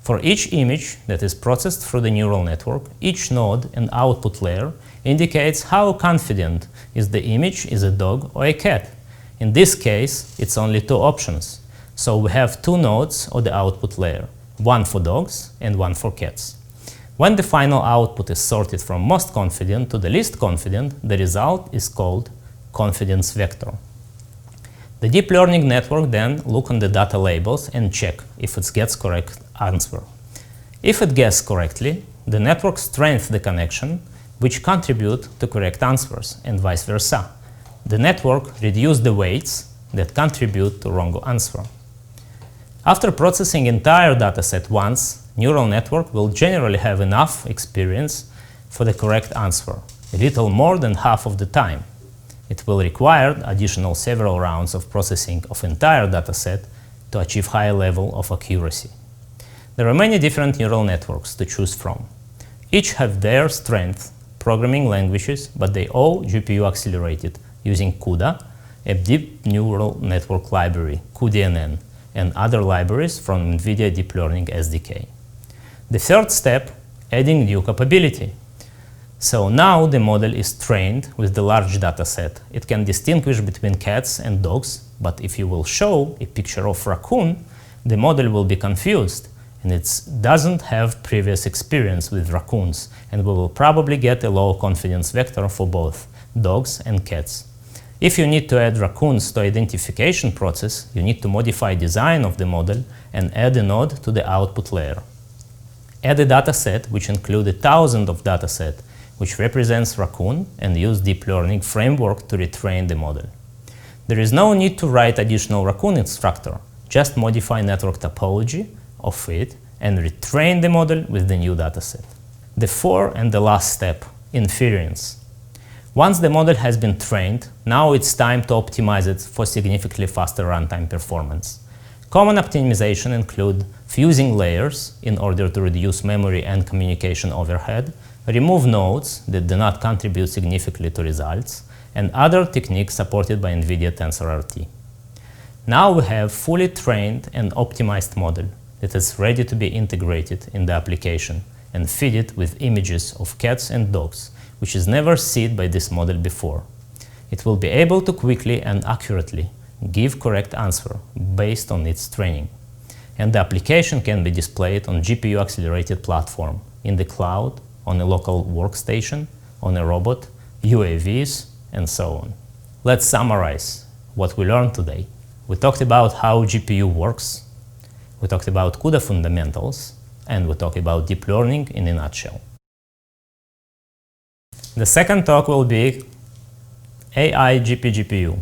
For each image that is processed through the neural network, each node and output layer indicates how confident is the image is a dog or a cat. In this case, it's only 2 options. So we have 2 nodes on the output layer, one for dogs and one for cats. When the final output is sorted from most confident to the least confident, the result is called confidence vector. The deep learning network then looks on the data labels and check if it gets correct answer. If it guesses correctly, the network strengthens the connection, which contribute to correct answers, and vice versa. The network reduces the weights that contribute to wrong answer. After processing entire dataset once, neural network will generally have enough experience for the correct answer, a little more than half of the time. It will require additional several rounds of processing of entire dataset to achieve high level of accuracy. There are many different neural networks to choose from. Each have their strength, programming languages, but they all GPU accelerated using CUDA, a deep neural network library, cuDNN, and other libraries from NVIDIA Deep Learning SDK. The third step, adding new capability. So now the model is trained with the large dataset. It can distinguish between cats and dogs, but if you will show a picture of raccoon, the model will be confused, and it doesn't have previous experience with raccoons, and we will probably get a low confidence vector for both dogs and cats. If you need to add raccoons to identification process, you need to modify design of the model and add a node to the output layer. Add a dataset which includes 1,000 of dataset, which represents raccoon, and use deep learning framework to retrain the model. There is no need to write additional Raccoon instructor, just modify network topology of it and retrain the model with the new dataset. The fourth and the last step, inference. Once the model has been trained, now it's time to optimize it for significantly faster runtime performance. Common optimization include fusing layers in order to reduce memory and communication overhead, remove nodes that do not contribute significantly to results, and other techniques supported by NVIDIA TensorRT. Now we have fully trained and optimized model that is ready to be integrated in the application and feed it with images of cats and dogs, which is never seen by this model before. It will be able to quickly and accurately give correct answer based on its training. And the application can be displayed on GPU-accelerated platform, in the cloud, on a local workstation, on a robot, UAVs, and so on. Let's summarize what we learned today. We talked about how GPU works, we talked about CUDA fundamentals, and we talked about deep learning in a nutshell. The second talk will be AI GPGPU,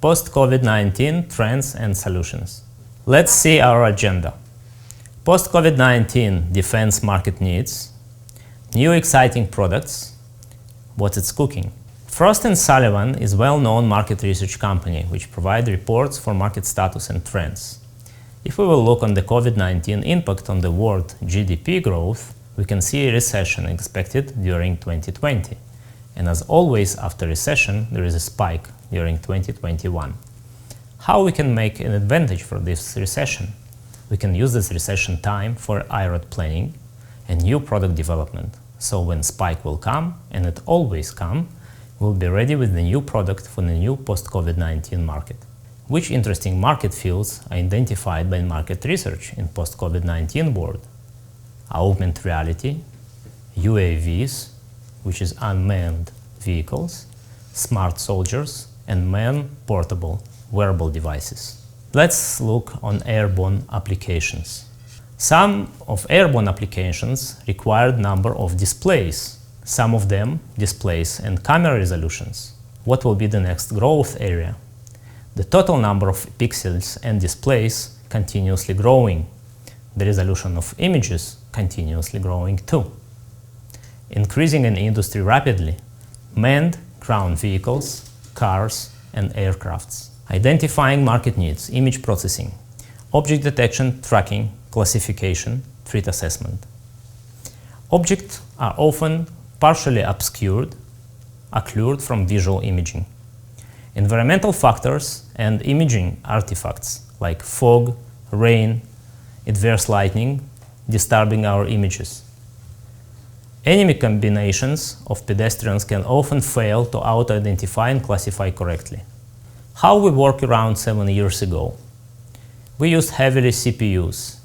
post-COVID-19 trends and solutions. Let's see our agenda. Post-COVID-19 defense market needs, new exciting products, what it's cooking. Frost & Sullivan is a well-known market research company which provides reports for market status and trends. If we will look on the COVID-19 impact on the world GDP growth, we can see a recession expected during 2020. And as always, after recession, there is a spike during 2021. How we can make an advantage for this recession? We can use this recession time for IRAD planning and new product development. So when spike will come, and it always comes, we'll be ready with the new product for the new post-COVID-19 market. Which interesting market fields are identified by market research in post-COVID-19 world? Augmented reality, UAVs, which is unmanned vehicles, smart soldiers, and man-portable wearable devices. Let's look on airborne applications. Some of airborne applications require a number of displays. Some of them displays and camera resolutions. What will be the next growth area? The total number of pixels and displays continuously growing. The resolution of images continuously growing too. Increasing in industry rapidly, manned ground vehicles, cars, and aircrafts. Identifying market needs, image processing, object detection, tracking, classification, threat assessment. Objects are often partially obscured, occurred from visual imaging. Environmental factors and imaging artifacts like fog, rain, adverse lighting, disturbing our images. Enemy combinations of pedestrians can often fail to auto-identify and classify correctly. How we worked around 7 years ago? We used heavily CPUs.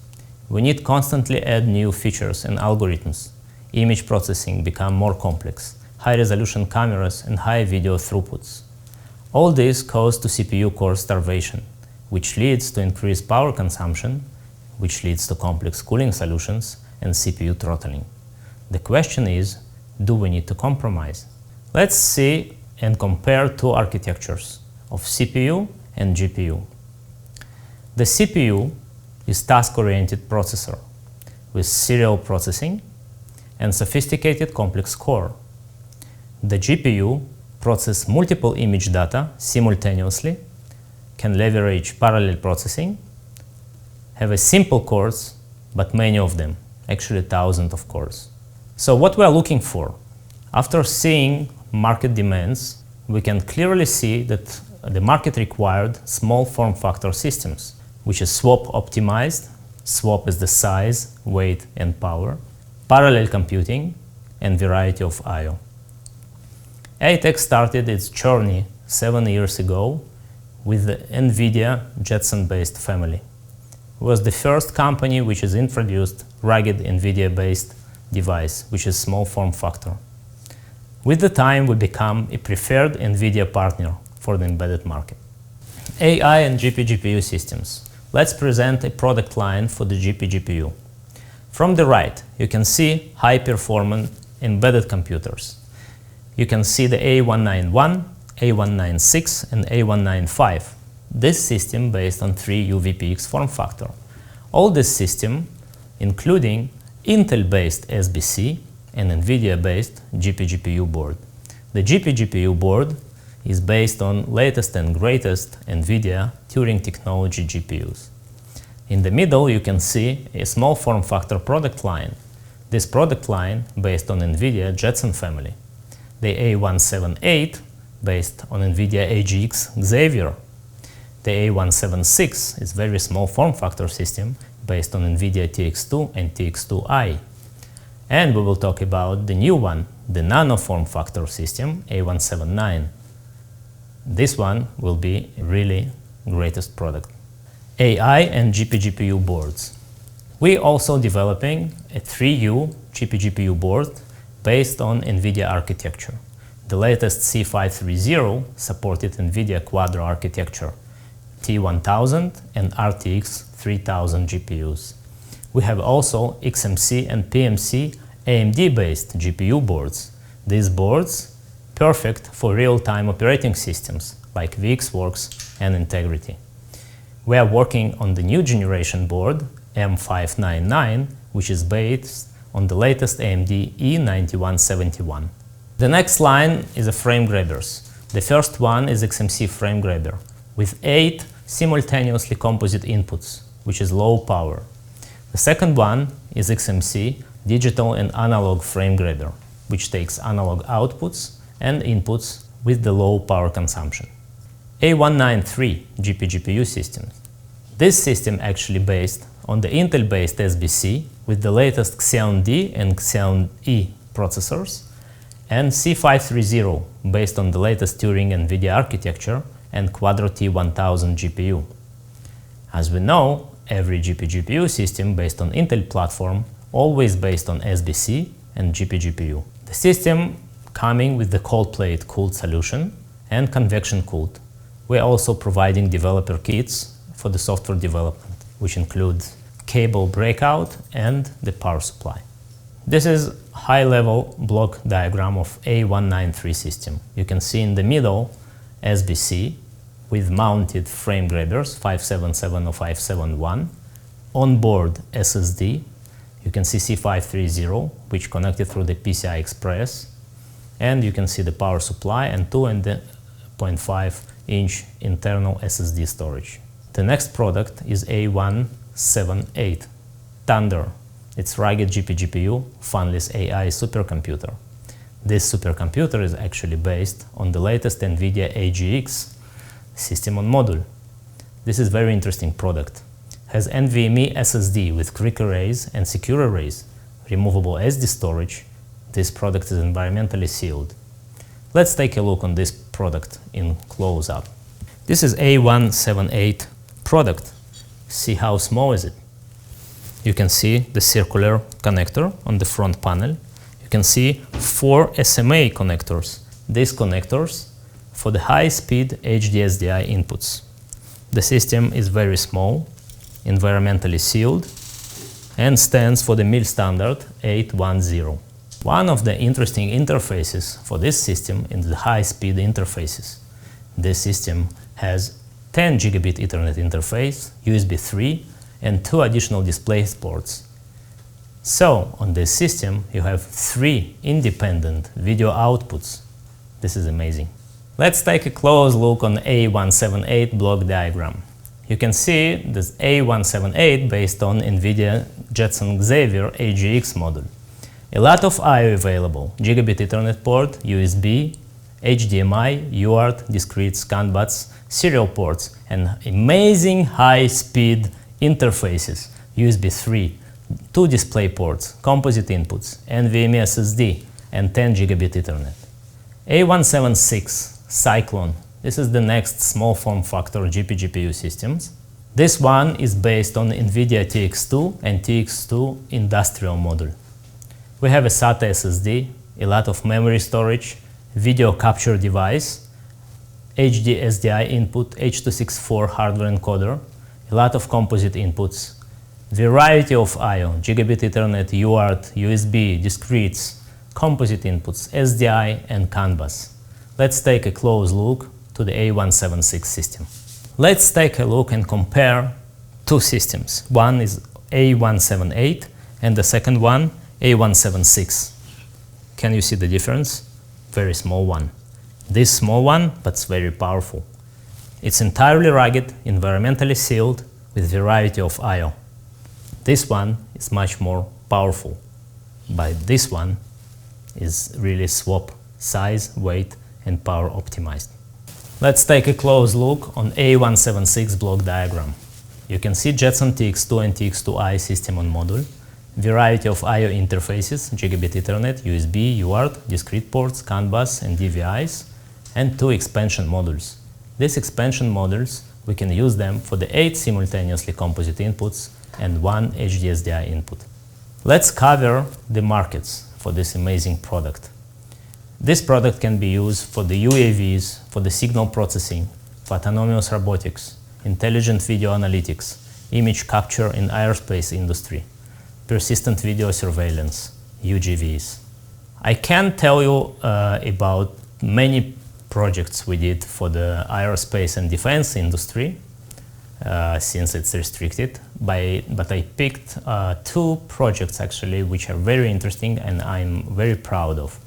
We need constantly add new features and algorithms. Image processing become more complex, high-resolution cameras and high video throughputs. All this caused to CPU core starvation, which leads to increased power consumption, which leads to complex cooling solutions and CPU throttling. The question is, do we need to compromise? Let's see and compare two architectures of CPU and GPU. The CPU is task-oriented processor with serial processing and sophisticated complex core. The GPU processes multiple image data simultaneously, can leverage parallel processing, have a simple cores, but many of them, actually thousands of cores. So what we are looking for? After seeing market demands, we can clearly see that the market required small form factor systems, which is swap optimized. Swap is the size, weight, and power, parallel computing, and variety of I/O. Aitech started its journey 7 years ago with the NVIDIA Jetson-based family. It was the first company which has introduced rugged NVIDIA-based device, which is small form factor. With the time, we become a preferred NVIDIA partner for the embedded market. AI and GPGPU systems. Let's present a product line for the GPGPU. From the right, you can see high-performance embedded computers. You can see the A191, A196 and A195. This system based on 3 UVPX form factor. All this system, including Intel-based SBC and NVIDIA-based GPGPU board. The GPGPU board is based on latest and greatest NVIDIA Turing technology GPUs. In the middle, you can see a small form factor product line. This product line based on NVIDIA Jetson family. The A178 based on NVIDIA AGX Xavier. The A176 is very small form factor system based on NVIDIA TX2 and TX2i. And we will talk about the new one, the nano form factor system, A179. This one will be really greatest product. AI and GPGPU boards. We also developing a 3U GPGPU board based on NVIDIA architecture. The latest C530 supported NVIDIA Quadro architecture, T1000 and RTX 3000 GPUs. We have also XMC and PMC AMD-based GPU boards. These boards perfect for real-time operating systems like VxWorks and Integrity. We are working on the new generation board M599, which is based on the latest AMD E9171. The next line is a frame grabbers. The first one is XMC frame grabber with 8 simultaneously composite inputs, which is low power. The second one is XMC digital and analog frame grabber, which takes analog outputs and inputs with the low power consumption. A193 GPGPU system. This system actually based on the Intel-based SBC with the latest Xeon D and Xeon E processors, and C530 based on the latest Turing NVIDIA architecture and Quadro T1000 GPU. As we know, every GPGPU system based on Intel platform always based on SBC and GPGPU. The system coming with the cold plate cooled solution and convection cooled. We are also providing developer kits for the software development, which include cable breakout and the power supply. This is high-level block diagram of A193 system. You can see in the middle SBC with mounted frame grabbers 577 or 571, onboard SSD. You can see C530, which connected through the PCI Express, and you can see the power supply and 2.5-inch internal SSD storage. The next product is A178 Thunder. It's rugged GPGPU fanless AI supercomputer. This supercomputer is actually based on the latest NVIDIA AGX system on module. This is very interesting product. Has NVMe SSD with quick arrays and secure arrays, removable SD storage. This product is environmentally sealed. Let's take a look on this product in close-up. This is A178 product. See how small is it? You can see the circular connector on the front panel. You can see 4 SMA connectors. These connectors for the high-speed HDSDI inputs. The system is very small, environmentally sealed, and stands for the MIL standard 810. One of the interesting interfaces for this system is the high-speed interfaces. This system has 10 gigabit Ethernet interface, USB 3, and 2 additional display ports. So, on this system, you have 3 independent video outputs. This is amazing. Let's take a close look on A178 block diagram. You can see this A178 based on NVIDIA Jetson Xavier AGX module. A lot of I/O available: gigabit Ethernet port, USB, HDMI, UART, discrete CAN bus, serial ports, and amazing high-speed interfaces: USB 3, 2 display ports, composite inputs, NVMe SSD, and 10 gigabit Ethernet. A176 Cyclone. This is the next small form factor GPGPU systems. This one is based on NVIDIA TX2 and TX2 industrial module. We have a SATA SSD, a lot of memory storage, video capture device, HD SDI input, H.264 hardware encoder, a lot of composite inputs, variety of I/O, gigabit Ethernet, UART, USB, discretes, composite inputs, SDI, and CAN bus. Let's take a close look to the A176 system. Let's take a look and compare two systems. One is A178 and the second one A176. Can you see the difference? Very small one. This small one, but it's very powerful. It's entirely rugged, environmentally sealed, with variety of I/O. This one is much more powerful, but this one is really swap size, weight, and power optimized. Let's take a close look on A176 block diagram. You can see Jetson TX2 and TX2i system on module, variety of I/O interfaces, gigabit Ethernet, USB, UART, discrete ports, CAN bus, and DVIs, and 2 expansion modules. These expansion modules, we can use them for the 8 simultaneously composite inputs and 1 HDSDI input. Let's cover the markets for this amazing product. This product can be used for the UAVs, for the signal processing, for autonomous robotics, intelligent video analytics, image capture in aerospace industry, persistent video surveillance, UGVs. I can tell you about many projects we did for the aerospace and defense industry, since it's restricted, but I picked 2 projects actually which are very interesting and I'm very proud of.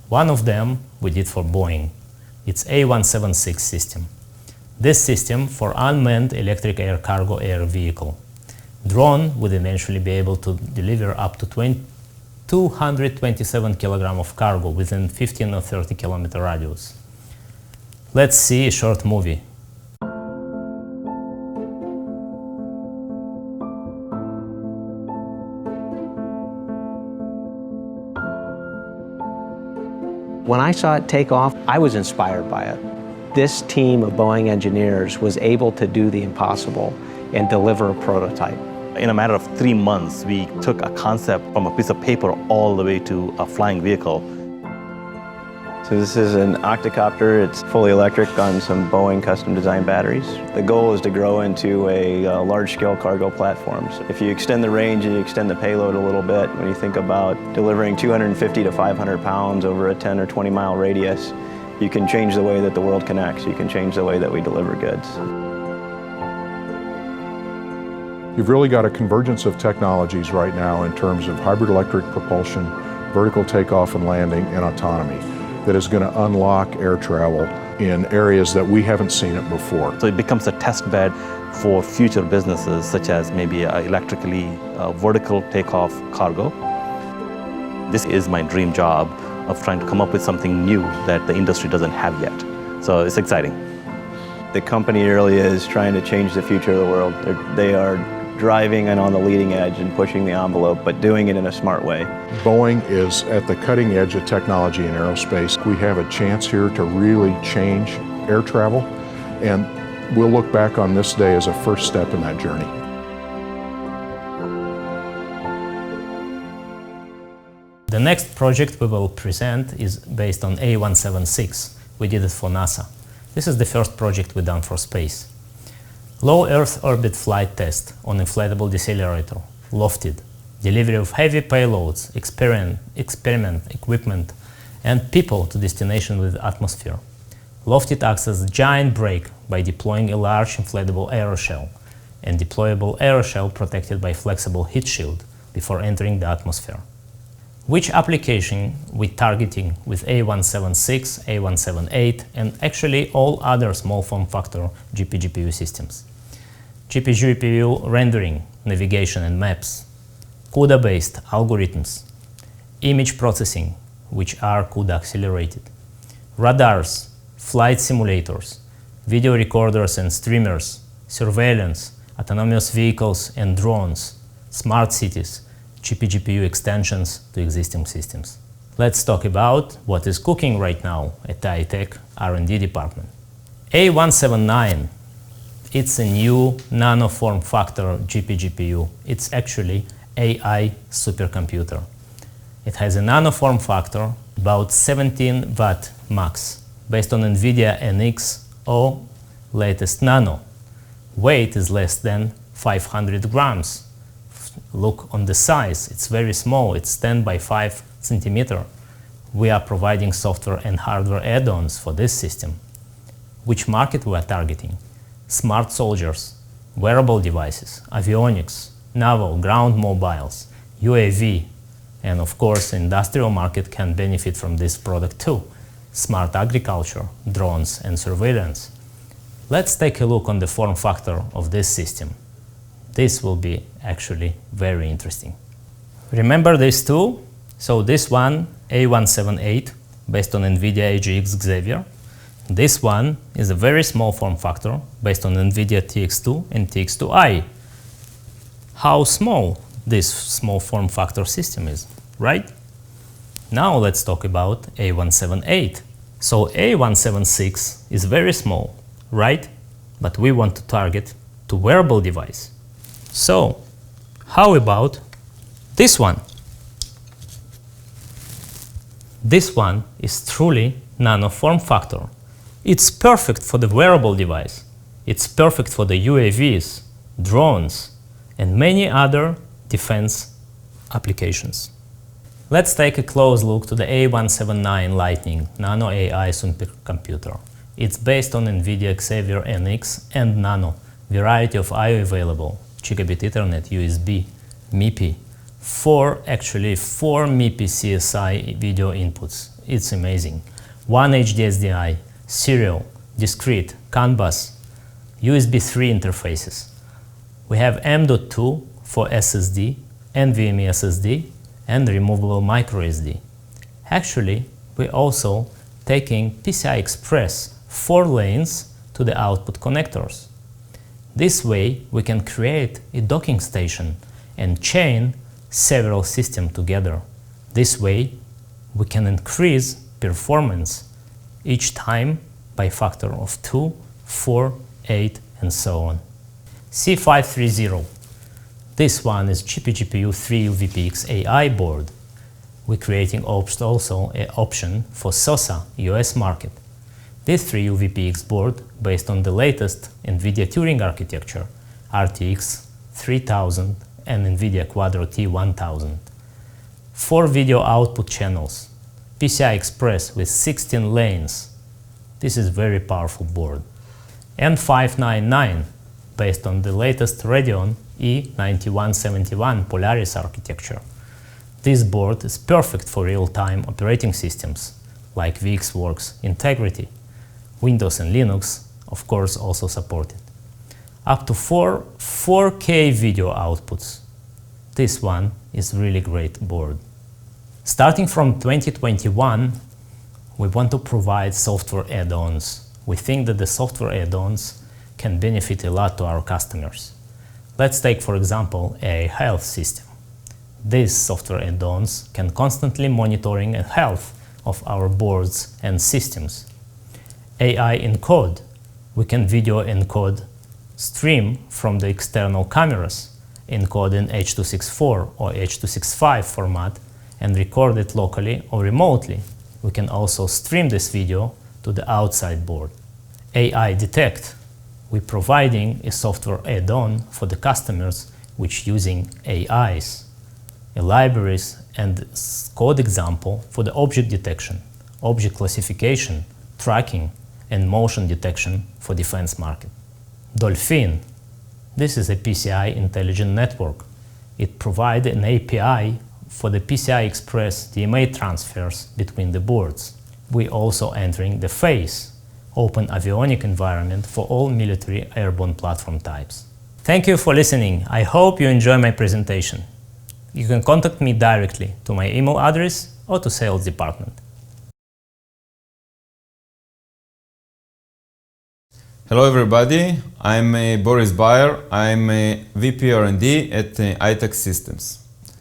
One of them we did for Boeing. It's A176 system. This system for unmanned electric air cargo air vehicle. Drone would eventually be able to deliver up to 227 kg of cargo within 15 or 30 km radius. Let's see a short movie. When I saw it take off, I was inspired by it. This team of Boeing engineers was able to do the impossible and deliver a prototype. In a matter of 3 months, we took a concept from a piece of paper all the way to a flying vehicle. So this is an octocopter. It's fully electric on some Boeing custom designed batteries. The goal is to grow into a large-scale cargo platform. So if you extend the range and you extend the payload a little bit, when you think about delivering 250 to 500 pounds over a 10 or 20 mile radius, you can change the way that the world connects. You can change the way that we deliver goods. You've really got a convergence of technologies right now in terms of hybrid electric propulsion, vertical takeoff and landing, and autonomy that is going to unlock air travel in areas that we haven't seen it before. So it becomes a test bed for future businesses, such as maybe electrically vertical takeoff cargo. This is my dream job of trying to come up with something new that the industry doesn't have yet. So it's exciting. The company really is trying to change the future of the world. They are driving and on the leading edge and pushing the envelope, but doing it in a smart way. Boeing is at the cutting edge of technology in aerospace. We have a chance here to really change air travel, and we'll look back on this day as a first step in that journey. The next project we will present is based on A176. We did it for NASA. This is the first project we've done for space. Low Earth orbit flight test on inflatable decelerator, lofted, delivery of heavy payloads, experiment equipment, and people to destination with atmosphere. Lofted acts as a giant brake by deploying a large inflatable aeroshell and deployable aeroshell protected by flexible heat shield before entering the atmosphere. Which application we targeting with A176, A178, and actually all other small form factor GPGPU systems. GPGPU rendering, navigation and maps, CUDA-based algorithms, image processing, which are CUDA accelerated, radars, flight simulators, video recorders and streamers, surveillance, autonomous vehicles and drones, smart cities, GPGPU extensions to existing systems. Let's talk about what is cooking right now at Aitech R&D department. A179, it's a new nano form factor GPGPU. It's actually AI supercomputer. It has a nano form factor, about 17 watt max, based on NVIDIA NX or latest Nano. Weight is less than 500 grams. Look on the size, it's very small, it's 10 by 5 centimeter. we are providing software and hardware add-ons for this system. Which market we are targeting? Smart soldiers, wearable devices, avionics, naval, ground mobiles, UAV, and of course, the industrial market can benefit from this product too. Smart agriculture, drones, and surveillance. Let's take a look on the form factor of this system. This will be actually very interesting. Remember these two? So this one, A178, based on NVIDIA AGX Xavier. This one is a very small form factor based on NVIDIA TX2 and TX2i. How small this small form factor system is, right? Now let's talk about A178. So A176 is very small, right? But we want to target to wearable device. So how about this one? This one is truly nano form factor. It's perfect for the wearable device. It's perfect for the UAVs, drones, and many other defense applications. Let's take a close look to the A179 Lightning Nano AI supercomputer. It's based on NVIDIA Xavier NX and Nano, variety of I/O available, Gigabit Ethernet, USB, MIPI, four MIPI CSI video inputs. It's amazing. One HDSDI, serial, discrete, CAN bus, USB 3 interfaces. We have M.2 for SSD, NVMe SSD, and removable microSD. Actually, we're also taking PCI Express 4 lanes to the output connectors. This way, we can create a docking station and chain several systems together. This way, we can increase performance each time by factor of 2, 4, 8, and so on. C530. This one is GPGPU 3 UVPX AI board. We're creating also an option for SOSA US market. This 3 UVPX board, based on the latest NVIDIA Turing architecture, RTX 3000 and NVIDIA Quadro T1000. 4 video output channels, PCI Express with 16 lanes. This is very powerful board. And 599, based on the latest Radeon E9171 Polaris architecture. This board is perfect for real-time operating systems like VxWorks, Integrity, Windows and Linux, of course, also supported. Up to 4K video outputs. This one is really great board. Starting from 2021, we want to provide software add-ons. We think that the software add-ons can benefit a lot to our customers. Let's take, for example, a health system. These software add-ons can constantly monitoring the health of our boards and systems. AI encode. We can video encode stream from the external cameras, encode in H.264 or H.265 format, and record it locally or remotely. We can also stream this video to the outside board. AI detect. We're providing a software add-on for the customers which using AIs, libraries and code example for the object detection, object classification, tracking, and motion detection for defense market. Dolphin. This is a PCI intelligent network. It provides an API for the PCI Express DMA transfers between the boards. We're also entering the FACE, open avionic environment for all military airborne platform types. Thank you for listening. I hope you enjoy my presentation. You can contact me directly to my email address or to sales department. Hello everybody, I'm Boris Bayer. I'm a VP R&D at Aitech Systems.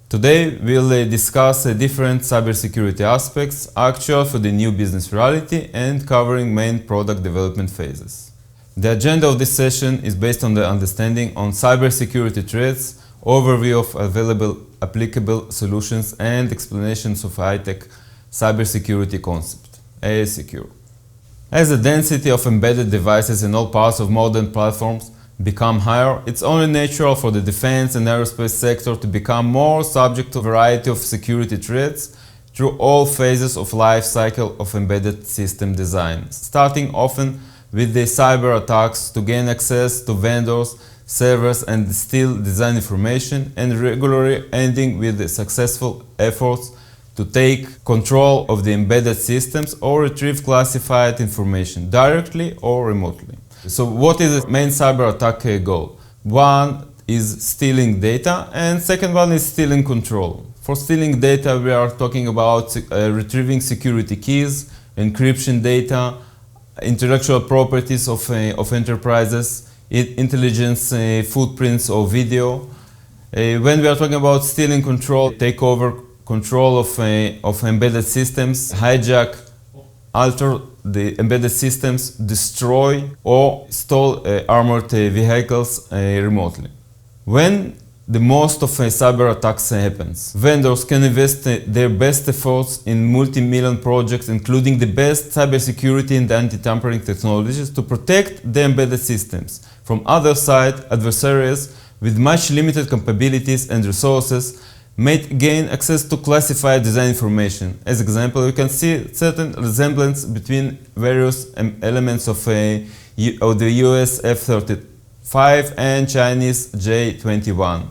Today we'll discuss different cybersecurity aspects actual for the new business reality and covering main product development phases. The agenda of this session is based on the understanding on cybersecurity threats, overview of available applicable solutions and explanations of Aitech cybersecurity concept, ASecure. As the density of embedded devices in all parts of modern platforms become higher, it's only natural for the defense and aerospace sector to become more subject to a variety of security threats through all phases of life cycle of embedded system design, starting often with the cyber attacks to gain access to vendors, servers and steal design information, and regularly ending with the successful efforts to take control of the embedded systems or retrieve classified information directly or remotely. So what is the main cyber attack goal? One is stealing data, and second one is stealing control. For stealing data, we are talking about retrieving security keys, encryption data, intellectual properties of enterprises, intelligence footprints or video. When we are talking about stealing control, take over control of embedded systems, hijack, alter the embedded systems, destroy or stall armored vehicles remotely. When the most of cyber attacks happens, vendors can invest their best efforts in multi-million projects, including the best cybersecurity and anti-tampering technologies to protect the embedded systems from other side adversaries with much limited capabilities and resources may gain access to classified design information. As example, you can see certain resemblance between various elements of the US F-35 and Chinese J-21.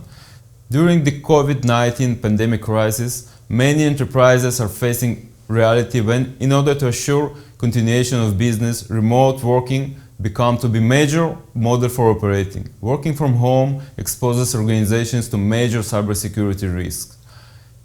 During the COVID-19 pandemic crisis, many enterprises are facing reality when, in order to assure continuation of business, remote working become to be major model for operating. Working from home exposes organizations to major cybersecurity risks.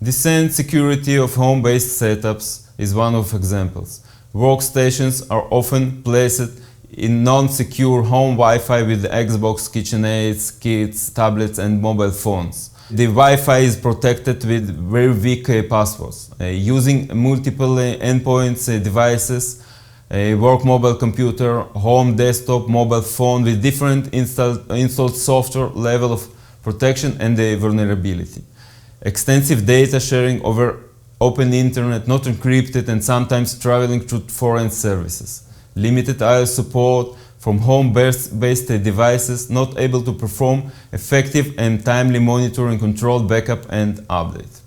Decent security of home-based setups is one of examples. Workstations are often placed in non-secure home Wi-Fi with Xbox, KitchenAids, kits, tablets and mobile phones. The Wi-Fi is protected with very weak passwords. Using multiple endpoints devices, work mobile computer, home desktop, mobile phone with different installed software level of protection and vulnerability. Extensive data sharing over open internet, not encrypted and sometimes traveling through foreign services. Limited IO support from home-based devices not able to perform effective and timely monitoring, control, backup and update.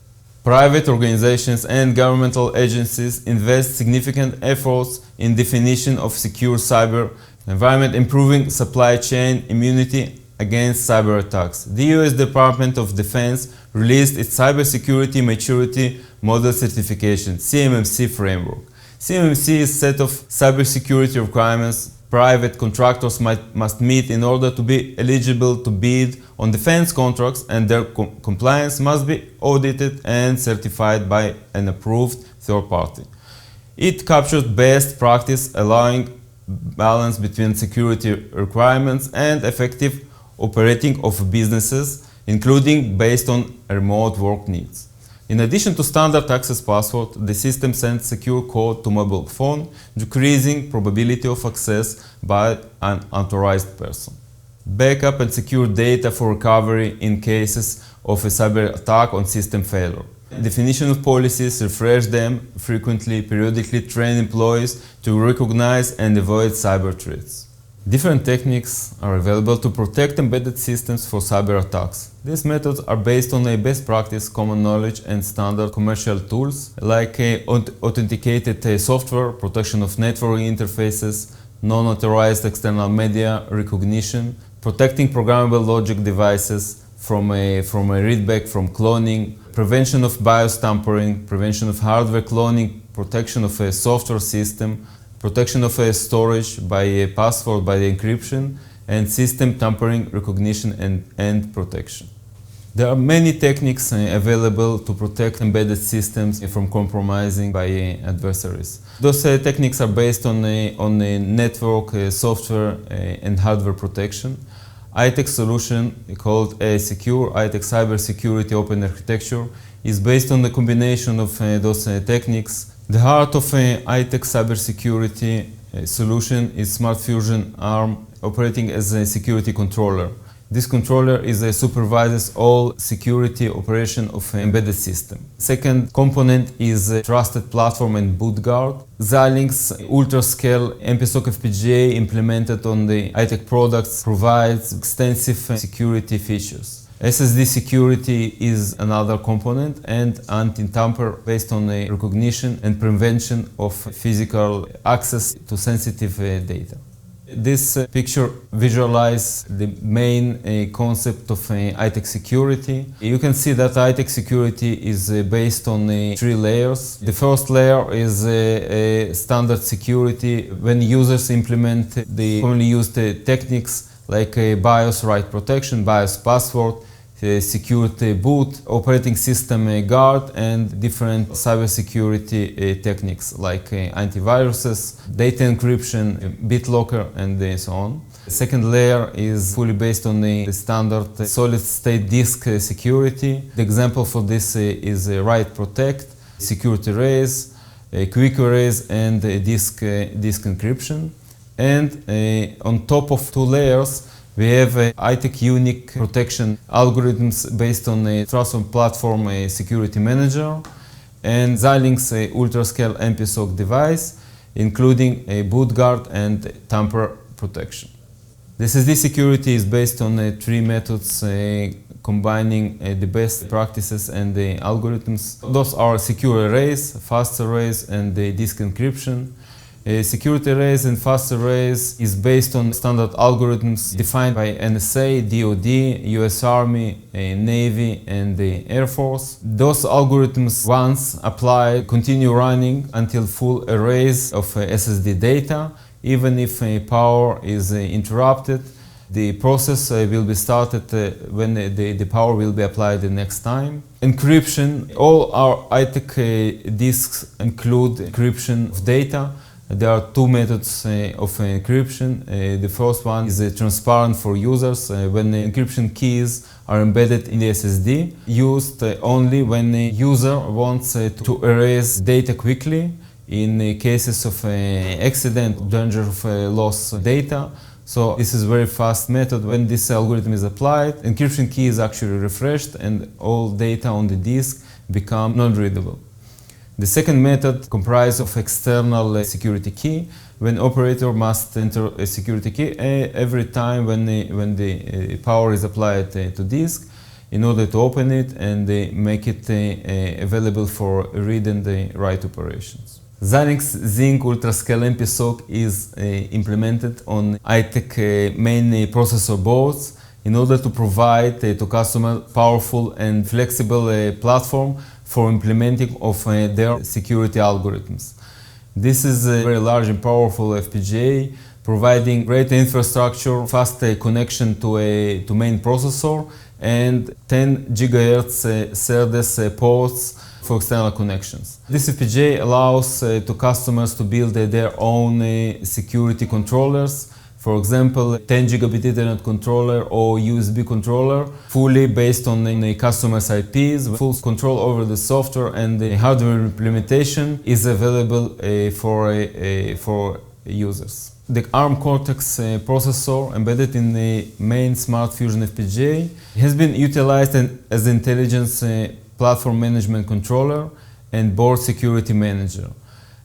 Private organizations and governmental agencies invest significant efforts in definition of secure cyber environment, improving supply chain immunity against cyber attacks. The US Department of Defense released its Cybersecurity Maturity Model Certification, CMMC framework. CMMC is a set of cybersecurity requirements private contractors must meet in order to be eligible to bid on defense contracts, and their compliance must be audited and certified by an approved third party. It captures best practice, allowing balance between security requirements and effective operating of businesses, including based on remote work needs. In addition to standard access password, the system sends secure code to mobile phone, decreasing probability of access by an unauthorized person. Backup and secure data for recovery in cases of a cyber attack on system failure. Definition of policies, refresh them frequently, periodically train employees to recognize and avoid cyber threats. Different techniques are available to protect embedded systems for cyber attacks. These methods are based on a best practice, common knowledge and standard commercial tools like authenticated software, protection of network interfaces, non-authorized external media recognition, protecting programmable logic devices from a readback from cloning, prevention of BIOS tampering, prevention of hardware cloning, protection of a software system, protection of a storage by a password by the encryption, and system tampering recognition and protection. There are many techniques available to protect embedded systems from compromising by adversaries. Those techniques are based on a network, software and hardware protection. Aitech solution, called a secure Aitech Cybersecurity Open Architecture, is based on the combination of those techniques. The heart of Aitech cybersecurity solution is Smart Fusion ARM operating as a security controller. This controller supervises all security operation of an embedded system. Second component is a trusted platform and boot guard. Xilinx ultra-scale MPSoC FPGA implemented on the Aitech products provides extensive security features. SSD security is another component, and anti-tamper based on the recognition and prevention of physical access to sensitive data. This picture visualizes the main concept of Aitech security. You can see that Aitech security is based on 3 layers. The first layer is standard security when users implement the commonly used techniques like BIOS write protection, BIOS password, security boot, operating system guard, and different cybersecurity techniques like antiviruses, data encryption, BitLocker, and so on. The second layer is fully based on the standard solid-state disk security. The example for this is write protect, security erase, quick erase, and disk encryption. And on top of 2 layers, we have Aitech unique protection algorithms based on a Trusted Platform Security Manager and Xilinx ultra-scale MPSoC device, including a boot guard and tamper protection. The SSD security is based on 3 methods combining the best practices and the algorithms. Those are secure erase, fast erase, and disk encryption. Security erase and fast erase is based on standard algorithms defined by NSA, DoD, US Army, Navy, and the Air Force. Those algorithms, once applied, continue running until full erase of SSD data. Even if power is interrupted, the process will be started when the power will be applied the next time. Encryption. All our Aitech disks include encryption of data. There are 2 methods of encryption. The first one is transparent for users when the encryption keys are embedded in the SSD, used only when the user wants to erase data quickly in cases of accident, danger of loss data. So this is a very fast method. When this algorithm is applied, encryption key is actually refreshed and all data on the disk become non-readable. The second method comprises of external security key, when operator must enter a security key every time when the power is applied to disk in order to open it and make it available for read and write operations. Xilinx Zinc Ultra-Scale MPSoC is implemented on Aitech main processor boards in order to provide to customer powerful and flexible platform for implementing of their security algorithms. This is a very large and powerful FPGA, providing great infrastructure, fast connection to main processor, and 10 GHz SerDes ports for external connections. This FPGA allows to customers to build their own security controllers. For example, 10 gigabit Ethernet controller or USB controller, fully based on the customer's IPs, full control over the software and the hardware implementation is available for users. The ARM Cortex processor embedded in the main Smart Fusion FPGA has been utilized as an intelligence platform management controller and board security manager.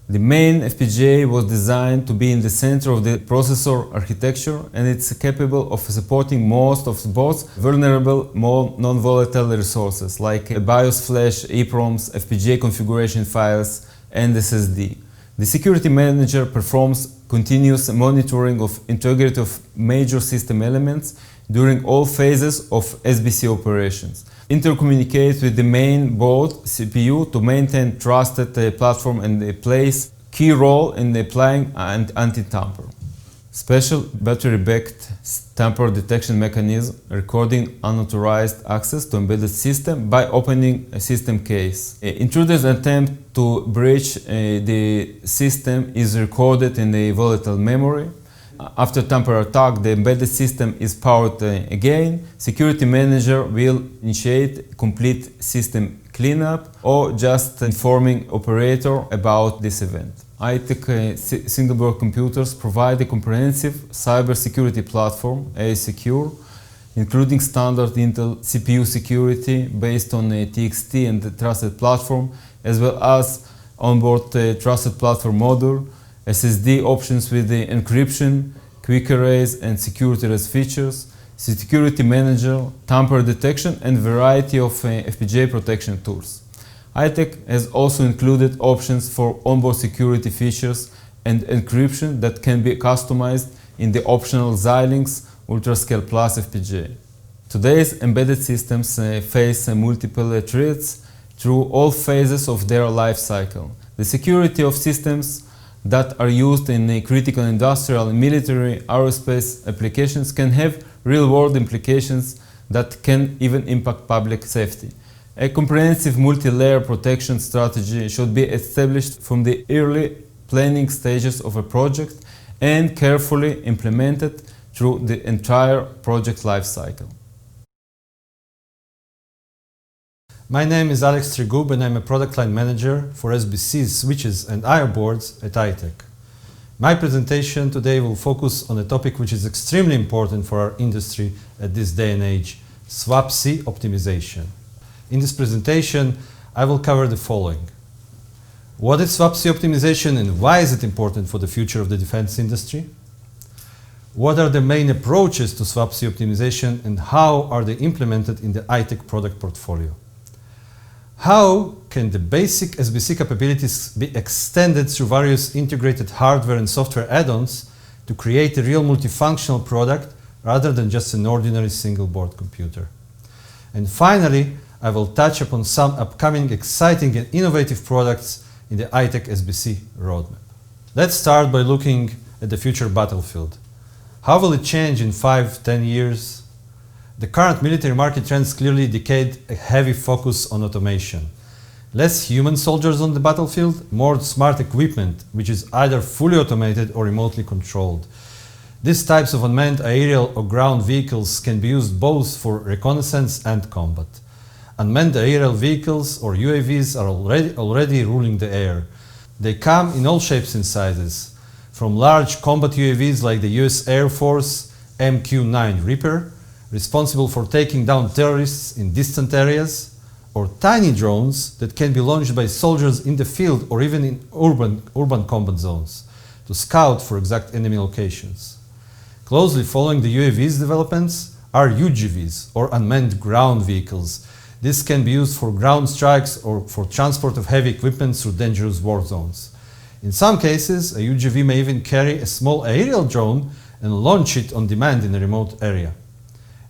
The main FPGA was designed to be in the center of the processor architecture, and it's capable of supporting most of the board's vulnerable, more non-volatile resources like BIOS flash, EEPROMs, FPGA configuration files, and SSD. The security manager performs continuous monitoring of integrity of major system elements during all phases of SBC operations. Intercommunicates with the main board CPU to maintain trusted platform and plays key role in applying anti-tamper. Special battery-backed tamper detection mechanism recording unauthorized access to embedded system by opening a system case. Intruders attempt to breach the system is recorded in the volatile memory. After tamper attack, the embedded system is powered again. Security manager will initiate complete system cleanup or just informing operator about this event. Aitech single-board computers provide a comprehensive cybersecurity platform, A-Secure, including standard Intel CPU security based on TXT and the trusted platform, as well as onboard trusted platform module, SSD options with the encryption, quick arrays and security REST features, security manager, tamper detection, and variety of FPGA protection tools. Aitech has also included options for onboard security features and encryption that can be customized in the optional Xilinx UltraScale Plus FPGA. Today's embedded systems face multiple threats through all phases of their life cycle. The security of systems that are used in critical industrial and military aerospace applications can have real-world implications that can even impact public safety. A comprehensive multi-layer protection strategy should be established from the early planning stages of a project and carefully implemented through the entire project lifecycle. My name is Alex Trigub and I'm a product line manager for SBCs, switches and I/O boards at Aitech. My presentation today will focus on a topic which is extremely important for our industry at this day and age, swap-C optimization. In this presentation, I will cover the following. What is swap-C optimization and why is it important for the future of the defense industry? What are the main approaches to swap-C optimization and how are they implemented in the Aitech product portfolio? How can the basic SBC capabilities be extended through various integrated hardware and software add-ons to create a real multifunctional product rather than just an ordinary single board computer? And finally, I will touch upon some upcoming exciting and innovative products in the Aitech SBC roadmap. Let's start by looking at the future battlefield. How will it change in 5-10 years? The current military market trends clearly indicate a heavy focus on automation. Less human soldiers on the battlefield, more smart equipment, which is either fully automated or remotely controlled. These types of unmanned aerial or ground vehicles can be used both for reconnaissance and combat. Unmanned aerial vehicles or UAVs are already ruling the air. They come in all shapes and sizes, from large combat UAVs like the US Air Force MQ-9 Reaper, responsible for taking down terrorists in distant areas, or tiny drones that can be launched by soldiers in the field or even in urban combat zones to scout for exact enemy locations. Closely following the UAVs developments are UGVs, or unmanned ground vehicles. This can be used for ground strikes or for transport of heavy equipment through dangerous war zones. In some cases, a UGV may even carry a small aerial drone and launch it on demand in a remote area.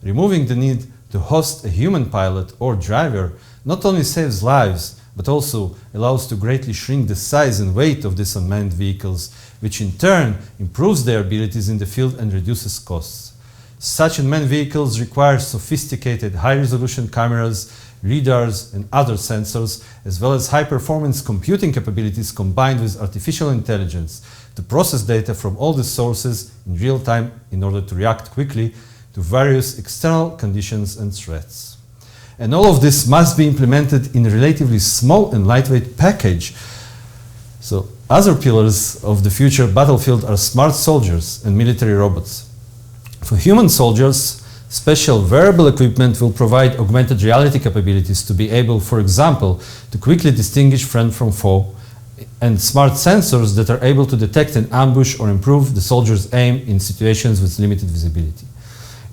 Removing the need to host a human pilot or driver not only saves lives, but also allows to greatly shrink the size and weight of these unmanned vehicles, which in turn improves their abilities in the field and reduces costs. Such unmanned vehicles require sophisticated high-resolution cameras, radars, and other sensors, as well as high-performance computing capabilities combined with artificial intelligence to process data from all the sources in real time in order to react quickly to various external conditions and threats. And all of this must be implemented in a relatively small and lightweight package. So other pillars of the future battlefield are smart soldiers and military robots. For human soldiers, special wearable equipment will provide augmented reality capabilities to be able, for example, to quickly distinguish friend from foe, and smart sensors that are able to detect an ambush or improve the soldier's aim in situations with limited visibility.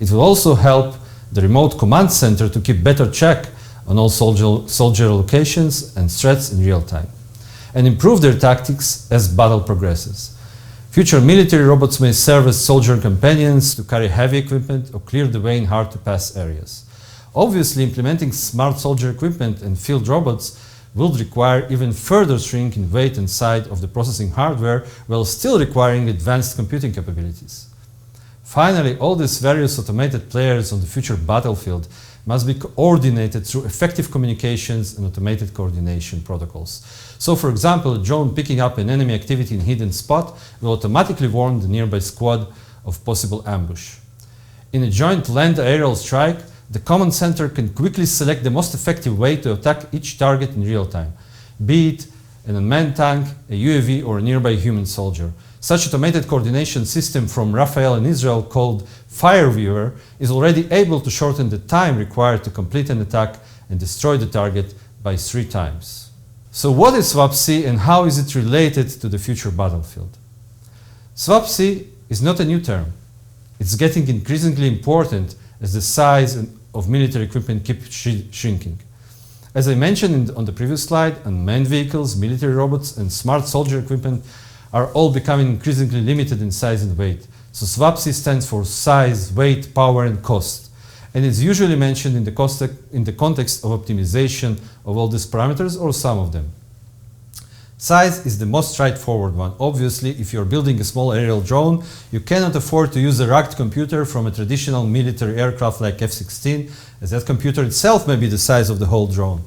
It will also help the remote command center to keep better check on all soldier locations and threats in real time, and improve their tactics as battle progresses. Future military robots may serve as soldier companions to carry heavy equipment or clear the way in hard-to-pass areas. Obviously, implementing smart soldier equipment and field robots will require even further shrink in weight and size of the processing hardware, while still requiring advanced computing capabilities. Finally, all these various automated players on the future battlefield must be coordinated through effective communications and automated coordination protocols. So, for example, a drone picking up an enemy activity in a hidden spot will automatically warn the nearby squad of possible ambush. In a joint land aerial strike, the command center can quickly select the most effective way to attack each target in real time, be it an unmanned tank, a UAV, or a nearby human soldier. Such automated coordination system from Rafael in Israel called Fireviewer is already able to shorten the time required to complete an attack and destroy the target by 3 times. So what is SWaP-C and how is it related to the future battlefield? SWaP-C is not a new term. It's getting increasingly important as the size of military equipment keeps shrinking. As I mentioned on the previous slide, unmanned vehicles, military robots, and smart soldier equipment are all becoming increasingly limited in size and weight. So SWaP-C stands for size, weight, power, and cost. And is usually mentioned in the context of optimization of all these parameters or some of them. Size is the most straightforward one. Obviously, if you're building a small aerial drone, you cannot afford to use a racked computer from a traditional military aircraft like F-16, as that computer itself may be the size of the whole drone.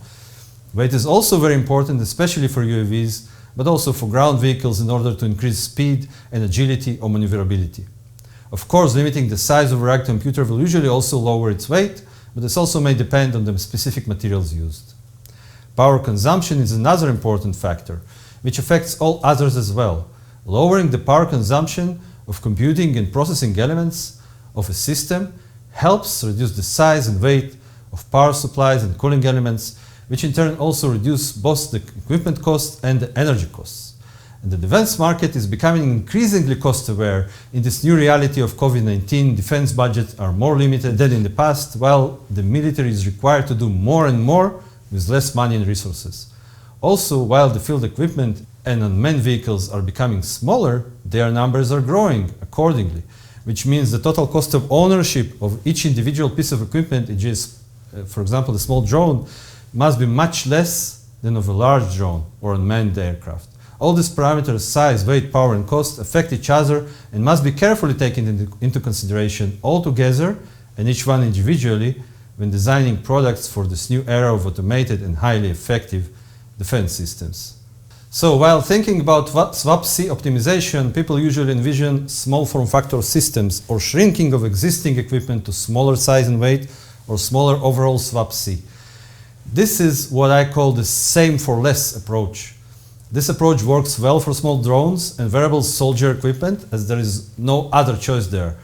Weight is also very important, especially for UAVs, but also for ground vehicles in order to increase speed and agility or maneuverability. Of course, limiting the size of a racked computer will usually also lower its weight, but this also may depend on the specific materials used. Power consumption is another important factor, which affects all others as well. Lowering the power consumption of computing and processing elements of a system helps reduce the size and weight of power supplies and cooling elements, which in turn also reduce both the equipment cost and the energy costs. And the defense market is becoming increasingly cost-aware. In this new reality of COVID-19, defense budgets are more limited than in the past, while the military is required to do more and more with less money and resources. Also, while the field equipment and unmanned vehicles are becoming smaller, their numbers are growing accordingly, which means the total cost of ownership of each individual piece of equipment, e.g., for example, a small drone, must be much less than of a large drone or unmanned aircraft. All these parameters, size, weight, power, and cost, affect each other and must be carefully taken into consideration all together and each one individually when designing products for this new era of automated and highly effective defense systems. So while thinking about SWaP-C optimization, people usually envision small form factor systems or shrinking of existing equipment to smaller size and weight or smaller overall SWaP-C. This is what I call the same for less approach. This approach works well for small drones and variable soldier equipment, as there is no other choice there.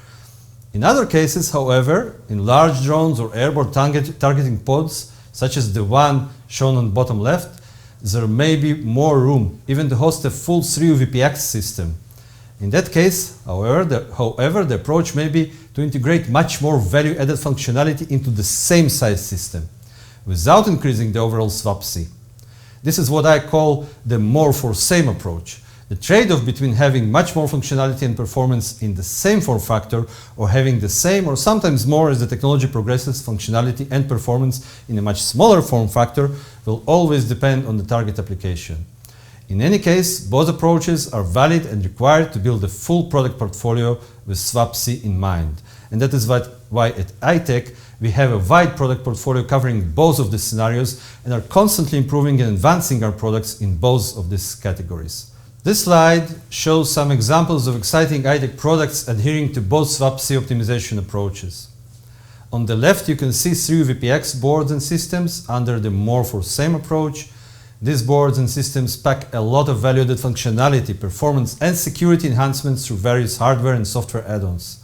In other cases, however, in large drones or airborne targeting pods, such as the one shown on the bottom left, there may be more room, even to host a full 3UVPX system. In that case, however, the approach may be to integrate much more value-added functionality into the same size system, without increasing the overall SWaP-C. This is what I call the more for same approach. The trade-off between having much more functionality and performance in the same form factor or having the same or sometimes more as the technology progresses functionality and performance in a much smaller form factor will always depend on the target application. In any case, both approaches are valid and required to build a full product portfolio with SWaP-C in mind. And that is why at Aitech we have a wide product portfolio covering both of these scenarios and are constantly improving and advancing our products in both of these categories. This slide shows some examples of exciting Aitech products adhering to both SWaP-C optimization approaches. On the left, you can see 3UVPX boards and systems under the more for same approach. These boards and systems pack a lot of value-added functionality, performance, and security enhancements through various hardware and software add-ons.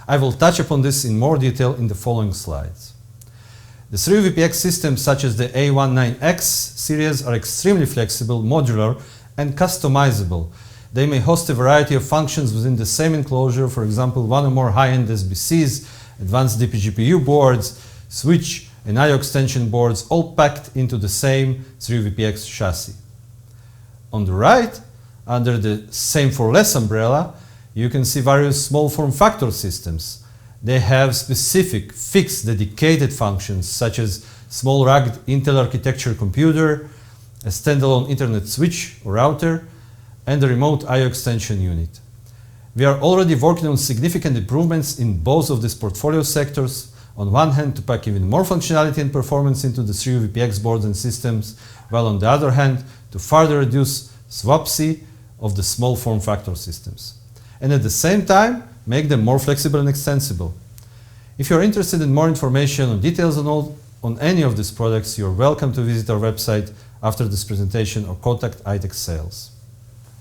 I will touch upon this in more detail in the following slides. The 3UVPX systems such as the A19X series are extremely flexible, modular, and customizable. They may host a variety of functions within the same enclosure, for example, one or more high-end SBCs, advanced DPGPU boards, switch and I/O extension boards, all packed into the same 3UVPX chassis. On the right, under the same for less umbrella, you can see various small form factor systems. They have specific, fixed, dedicated functions such as small rugged Intel architecture computer, a standalone internet switch or router, and a remote I/O extension unit. We are already working on significant improvements in both of these portfolio sectors. On one hand, to pack even more functionality and performance into the 3UVPX boards and systems, while on the other hand, to further reduce SWaP-C of the small form factor systems. And at the same time, make them more flexible and extensible. If you're interested in more information or details on any of these products, you're welcome to visit our website after this presentation or contact Aitech Sales.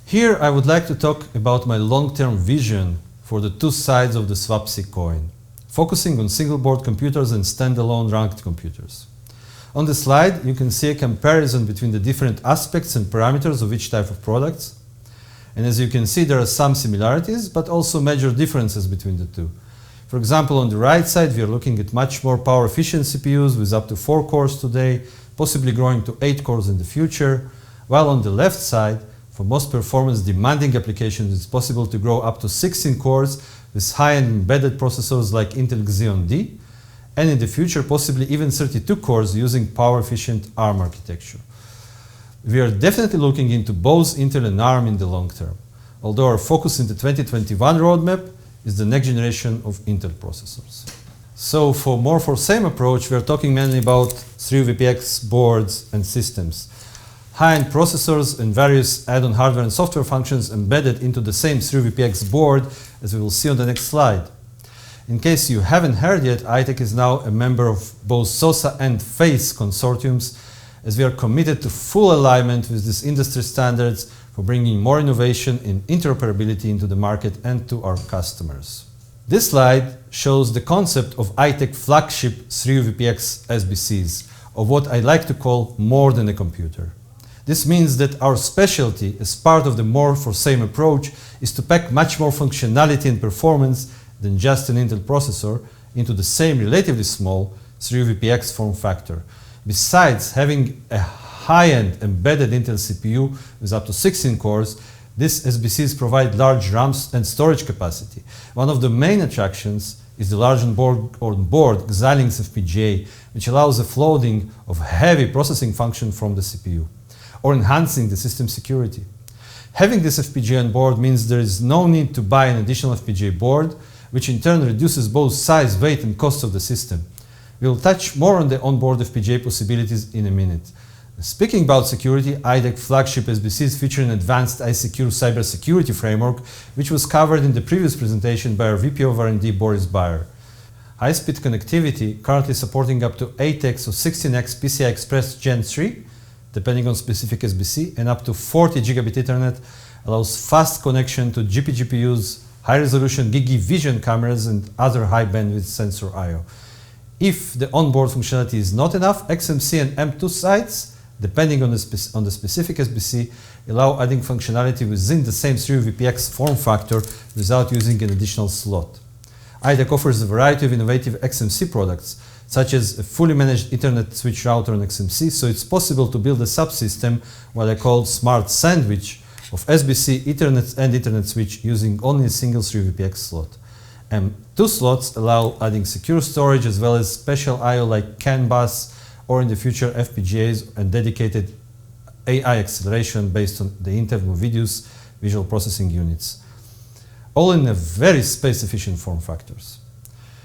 Here I would like to talk about my long-term vision for the two sides of the swapC coin, focusing on single-board computers and standalone ranked computers. On the slide, you can see a comparison between the different aspects and parameters of each type of products. And as you can see, there are some similarities, but also major differences between the two. For example, on the right side, we are looking at much more power-efficient CPUs with up to 4 cores today, possibly growing to 8 cores in the future, while on the left side, for most performance-demanding applications, it's possible to grow up to 16 cores with high-end embedded processors like Intel Xeon D, and in the future, possibly even 32 cores using power-efficient ARM architecture. We are definitely looking into both Intel and ARM in the long term, although our focus in the 2021 roadmap is the next generation of Intel processors. So for same approach, we are talking mainly about 3VPX boards and systems. High-end processors and various add-on hardware and software functions embedded into the same 3VPX board, as we will see on the next slide. In case you haven't heard yet, Aitech is now a member of both SOSA and FACE consortiums, as we are committed to full alignment with these industry standards for bringing more innovation in interoperability into the market and to our customers. This slide shows the concept of Aitech flagship 3VPX SBCs, of what I like to call more than a computer. This means that our specialty, as part of the more for same approach, is to pack much more functionality and performance than just an Intel processor into the same relatively small 3VPX form factor. Besides having a high-end embedded Intel CPU with up to 16 cores, these SBCs provide large RAMs and storage capacity. One of the main attractions is the large onboard Xilinx FPGA, which allows the floating of heavy processing function from the CPU, or enhancing the system security. Having this FPGA on board means there is no need to buy an additional FPGA board, which in turn reduces both size, weight, and cost of the system. We'll touch more on the onboard FPGA possibilities in a minute. Speaking about security, Aitech flagship SBCs feature an advanced iSecure cybersecurity framework, which was covered in the previous presentation by our VP of R&D, Boris Bayer. High-speed connectivity, currently supporting up to 8x or 16x PCI Express Gen 3, depending on specific SBC, and up to 40 gigabit Ethernet, allows fast connection to GPGPUs, high-resolution Gigi vision cameras, and other high-bandwidth sensor I/O. If the onboard functionality is not enough, XMC and M2 sites, depending on the specific SBC, allow adding functionality within the same 3VPX form factor without using an additional slot. Aitech offers a variety of innovative XMC products, such as a fully managed Ethernet switch router on XMC, so it's possible to build a subsystem, what I call smart sandwich, of SBC, Ethernet, and Ethernet switch using only a single 3VPX slot. M2 slots allow adding secure storage as well as special I/O like CAN bus, or in the future FPGAs and dedicated AI acceleration based on the Intel Movidius visual processing units, all in a very space-efficient form factors.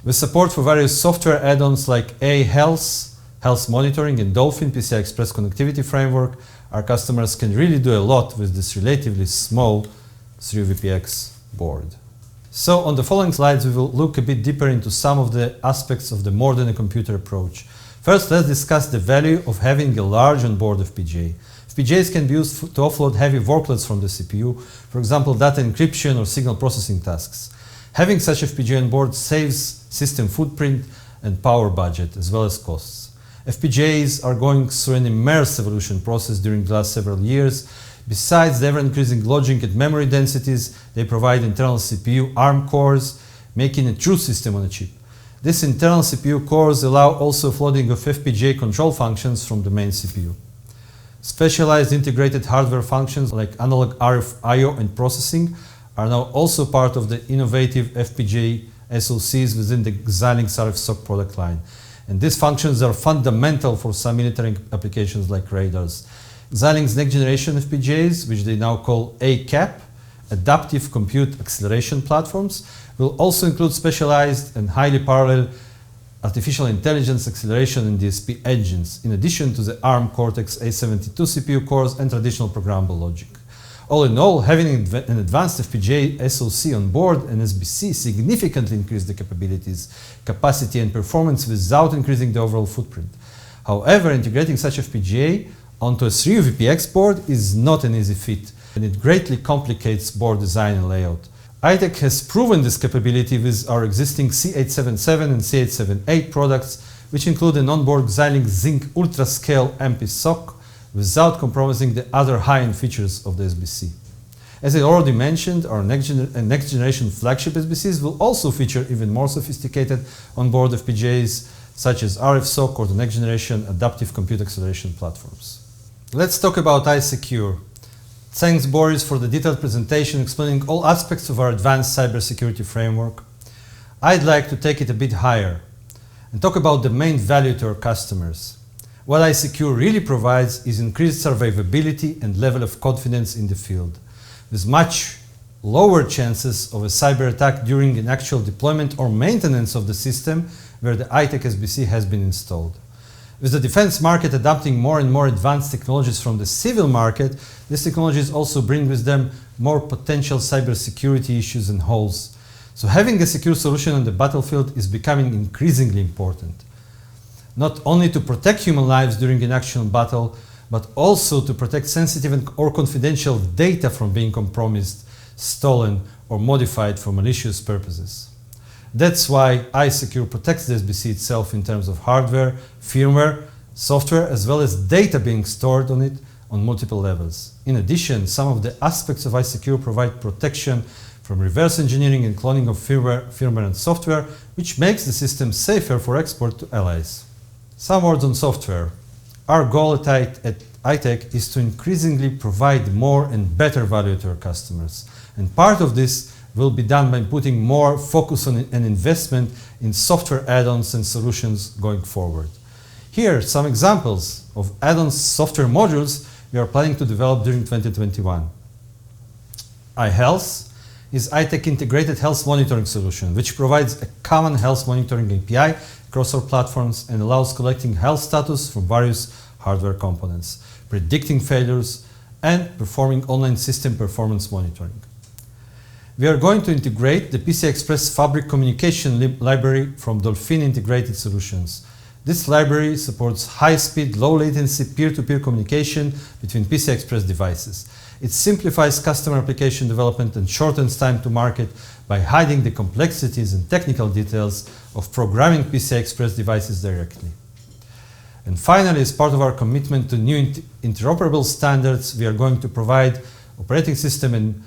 With support for various software add-ons like Health monitoring, and Dolphin PCI Express connectivity framework, our customers can really do a lot with this relatively small 3VPX board. So on the following slides, we will look a bit deeper into some of the aspects of the more than a computer approach. First, let's discuss the value of having a large onboard FPGA. FPGAs can be used to offload heavy workloads from the CPU, for example, data encryption or signal processing tasks. Having such FPGA on board saves system footprint and power budget, as well as costs. FPGAs are going through an immense evolution process during the last several years. Besides the ever-increasing logic and memory densities, they provide internal CPU ARM cores, making a true system on a chip. These internal CPU cores allow also flooding of FPGA control functions from the main CPU. Specialized integrated hardware functions like analog RF I/O and processing are now also part of the innovative FPGA SoCs within the Xilinx RF SoC product line. And these functions are fundamental for some military applications like radars. Xilinx next generation FPGAs, which they now call ACAP, Adaptive Compute Acceleration Platforms, will also include specialized and highly parallel artificial intelligence acceleration and DSP engines, in addition to the ARM Cortex-A72 CPU cores and traditional programmable logic. All in all, having an advanced FPGA SoC on board and SBC significantly increase the capabilities, capacity, and performance without increasing the overall footprint. However, integrating such FPGA onto a 3VPX board is not an easy feat. and it greatly complicates board design and layout. Aitech has proven this capability with our existing C877 and C878 products, which include an onboard Xilinx Zinc UltraScale MP SoC without compromising the other high-end features of the SBC. As I already mentioned, our next generation flagship SBCs will also feature even more sophisticated onboard FPGAs such as RF-SoC or the next generation adaptive compute acceleration platforms. Let's talk about iSecure. Thanks Boris for the detailed presentation explaining all aspects of our advanced cybersecurity framework. I'd like to take it a bit higher and talk about the main value to our customers. What iSecure really provides is increased survivability and level of confidence in the field, with much lower chances of a cyber attack during an actual deployment or maintenance of the system where the Aitech SBC has been installed. With the defense market adopting more and more advanced technologies from the civil market, these technologies also bring with them more potential cybersecurity issues and holes. So having a secure solution on the battlefield is becoming increasingly important. Not only to protect human lives during an actual battle, but also to protect sensitive or confidential data from being compromised, stolen, or modified for malicious purposes. That's why iSecure protects the SBC itself in terms of hardware, firmware, software, as well as data being stored on it on multiple levels. In addition, some of the aspects of iSecure provide protection from reverse engineering and cloning of firmware and software, which makes the system safer for export to allies. Some words on software. Our goal at Aitech is to increasingly provide more and better value to our customers. And part of this will be done by putting more focus on an investment in software add-ons and solutions going forward. Here are some examples of add-ons software modules we are planning to develop during 2021. iHealth is Aitech integrated health monitoring solution, which provides a common health monitoring API across our platforms and allows collecting health status from various hardware components, predicting failures, and performing online system performance monitoring. We are going to integrate the PCI Express Fabric Communication Library from Dolphin Integrated Solutions. This library supports high-speed, low-latency peer-to-peer communication between PCI Express devices. It simplifies customer application development and shortens time to market by hiding the complexities and technical details of programming PCI Express devices directly. And finally, as part of our commitment to new interoperable standards, we are going to provide operating system and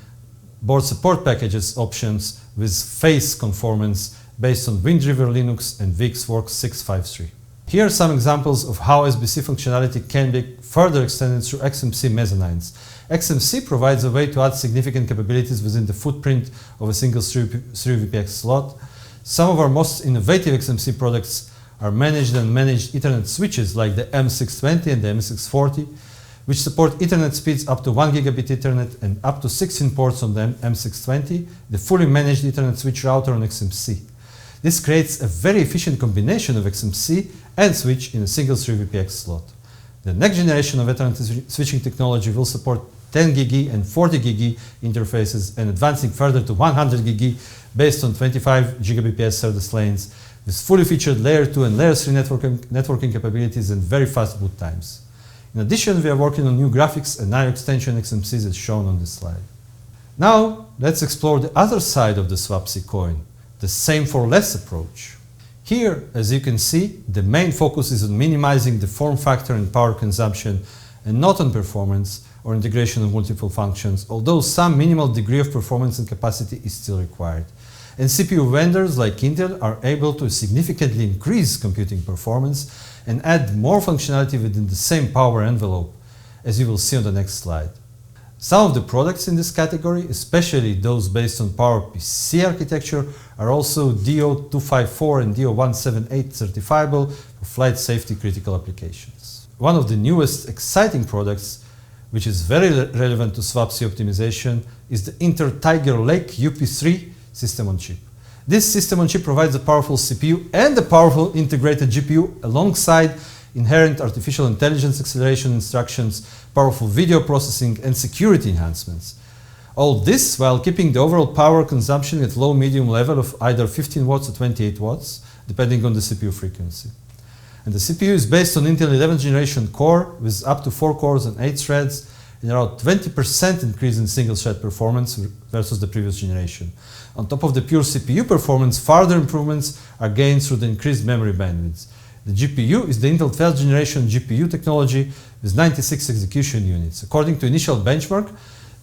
board support packages options with phase conformance based on WindRiver Linux and VxWorks 653. Here are some examples of how SBC functionality can be further extended through XMC mezzanines. XMC provides a way to add significant capabilities within the footprint of a single 3VPX slot. Some of our most innovative XMC products are managed Ethernet switches like the M620 and the M640, which support Ethernet speeds up to 1 gigabit Ethernet and up to 16 ports on the M620, the fully managed Ethernet switch router on XMC. This creates a very efficient combination of XMC and switch in a single 3VPX slot. The next generation of Ethernet switching technology will support 10 GigE and 40 GigE interfaces and advancing further to 100 GigE based on 25 Gbps SerDes lanes with fully featured Layer 2 and Layer 3 networking capabilities and very fast boot times. In addition, we are working on new graphics and IO extension XMCs as shown on this slide. Now, let's explore the other side of the SWaP-C coin, the same for less approach. Here, as you can see, the main focus is on minimizing the form factor and power consumption and not on performance or integration of multiple functions, although some minimal degree of performance and capacity is still required. And CPU vendors like Intel are able to significantly increase computing performance and add more functionality within the same power envelope, as you will see on the next slide. Some of the products in this category, especially those based on PowerPC architecture, are also DO254 and DO178 certifiable for flight safety critical applications. One of the newest exciting products, which is very relevant to SWaP-C optimization, is the Intel Tiger Lake UP3 system on chip. This system on chip provides a powerful CPU and a powerful integrated GPU alongside inherent artificial intelligence acceleration instructions, powerful video processing, and security enhancements. All this while keeping the overall power consumption at low-medium level of either 15 watts or 28 watts, depending on the CPU frequency. And the CPU is based on Intel 11th generation core with up to 4 cores and 8 threads, and around 20% increase in single-thread performance versus the previous generation. On top of the pure CPU performance, further improvements are gained through the increased memory bandwidth. The GPU is the Intel 12th generation GPU technology with 96 execution units. According to initial benchmark,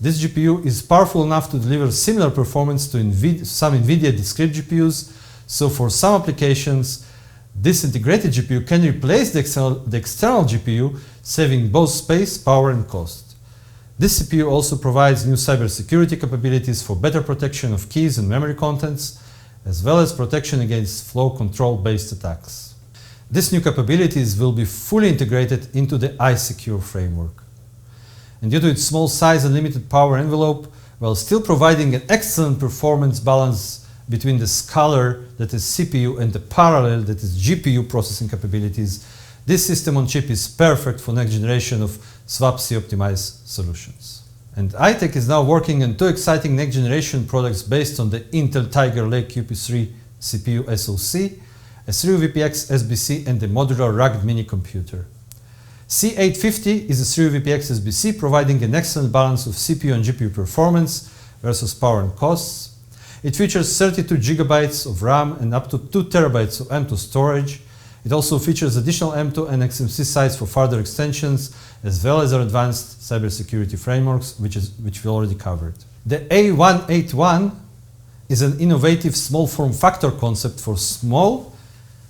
this GPU is powerful enough to deliver similar performance to some NVIDIA discrete GPUs. So for some applications, this integrated GPU can replace the external GPU, saving both space, power, and cost. This CPU also provides new cybersecurity capabilities for better protection of keys and memory contents, as well as protection against flow control-based attacks. These new capabilities will be fully integrated into the iSecure framework. And due to its small size and limited power envelope, while still providing an excellent performance balance between the scalar, that is CPU, and the parallel, that is GPU processing capabilities, this system on chip is perfect for next generation of swapC optimized solutions. And Aitech is now working on two exciting next generation products based on the Intel Tiger Lake UP3 CPU SoC, a 3VPX SBC, and the modular rugged mini computer. C850 is a 3VPX SBC providing an excellent balance of CPU and GPU performance versus power and costs. It features 32 GB of RAM and up to 2 TB of M2 storage. It also features additional M2 and XMC sites for further extensions, as well as our advanced cybersecurity frameworks, which we already covered. The A181 is an innovative small form factor concept for small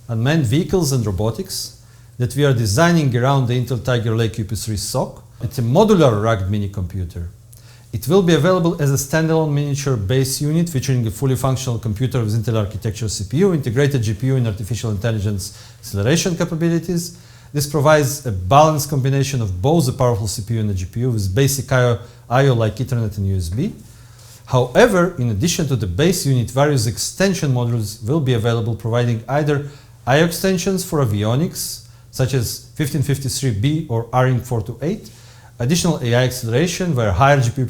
unmanned vehicles and robotics that we are designing around the Intel Tiger Lake UP3 SoC. It's a modular rugged mini computer. It will be available as a standalone miniature base unit featuring a fully functional computer with Intel architecture CPU, integrated GPU, and artificial intelligence acceleration capabilities. This provides a balanced combination of both the powerful CPU and the GPU with basic I/O like Ethernet and USB. However, in addition to the base unit, various extension modules will be available, providing either I/O extensions for avionics, such as 1553B or RINC428, additional AI acceleration where higher GPU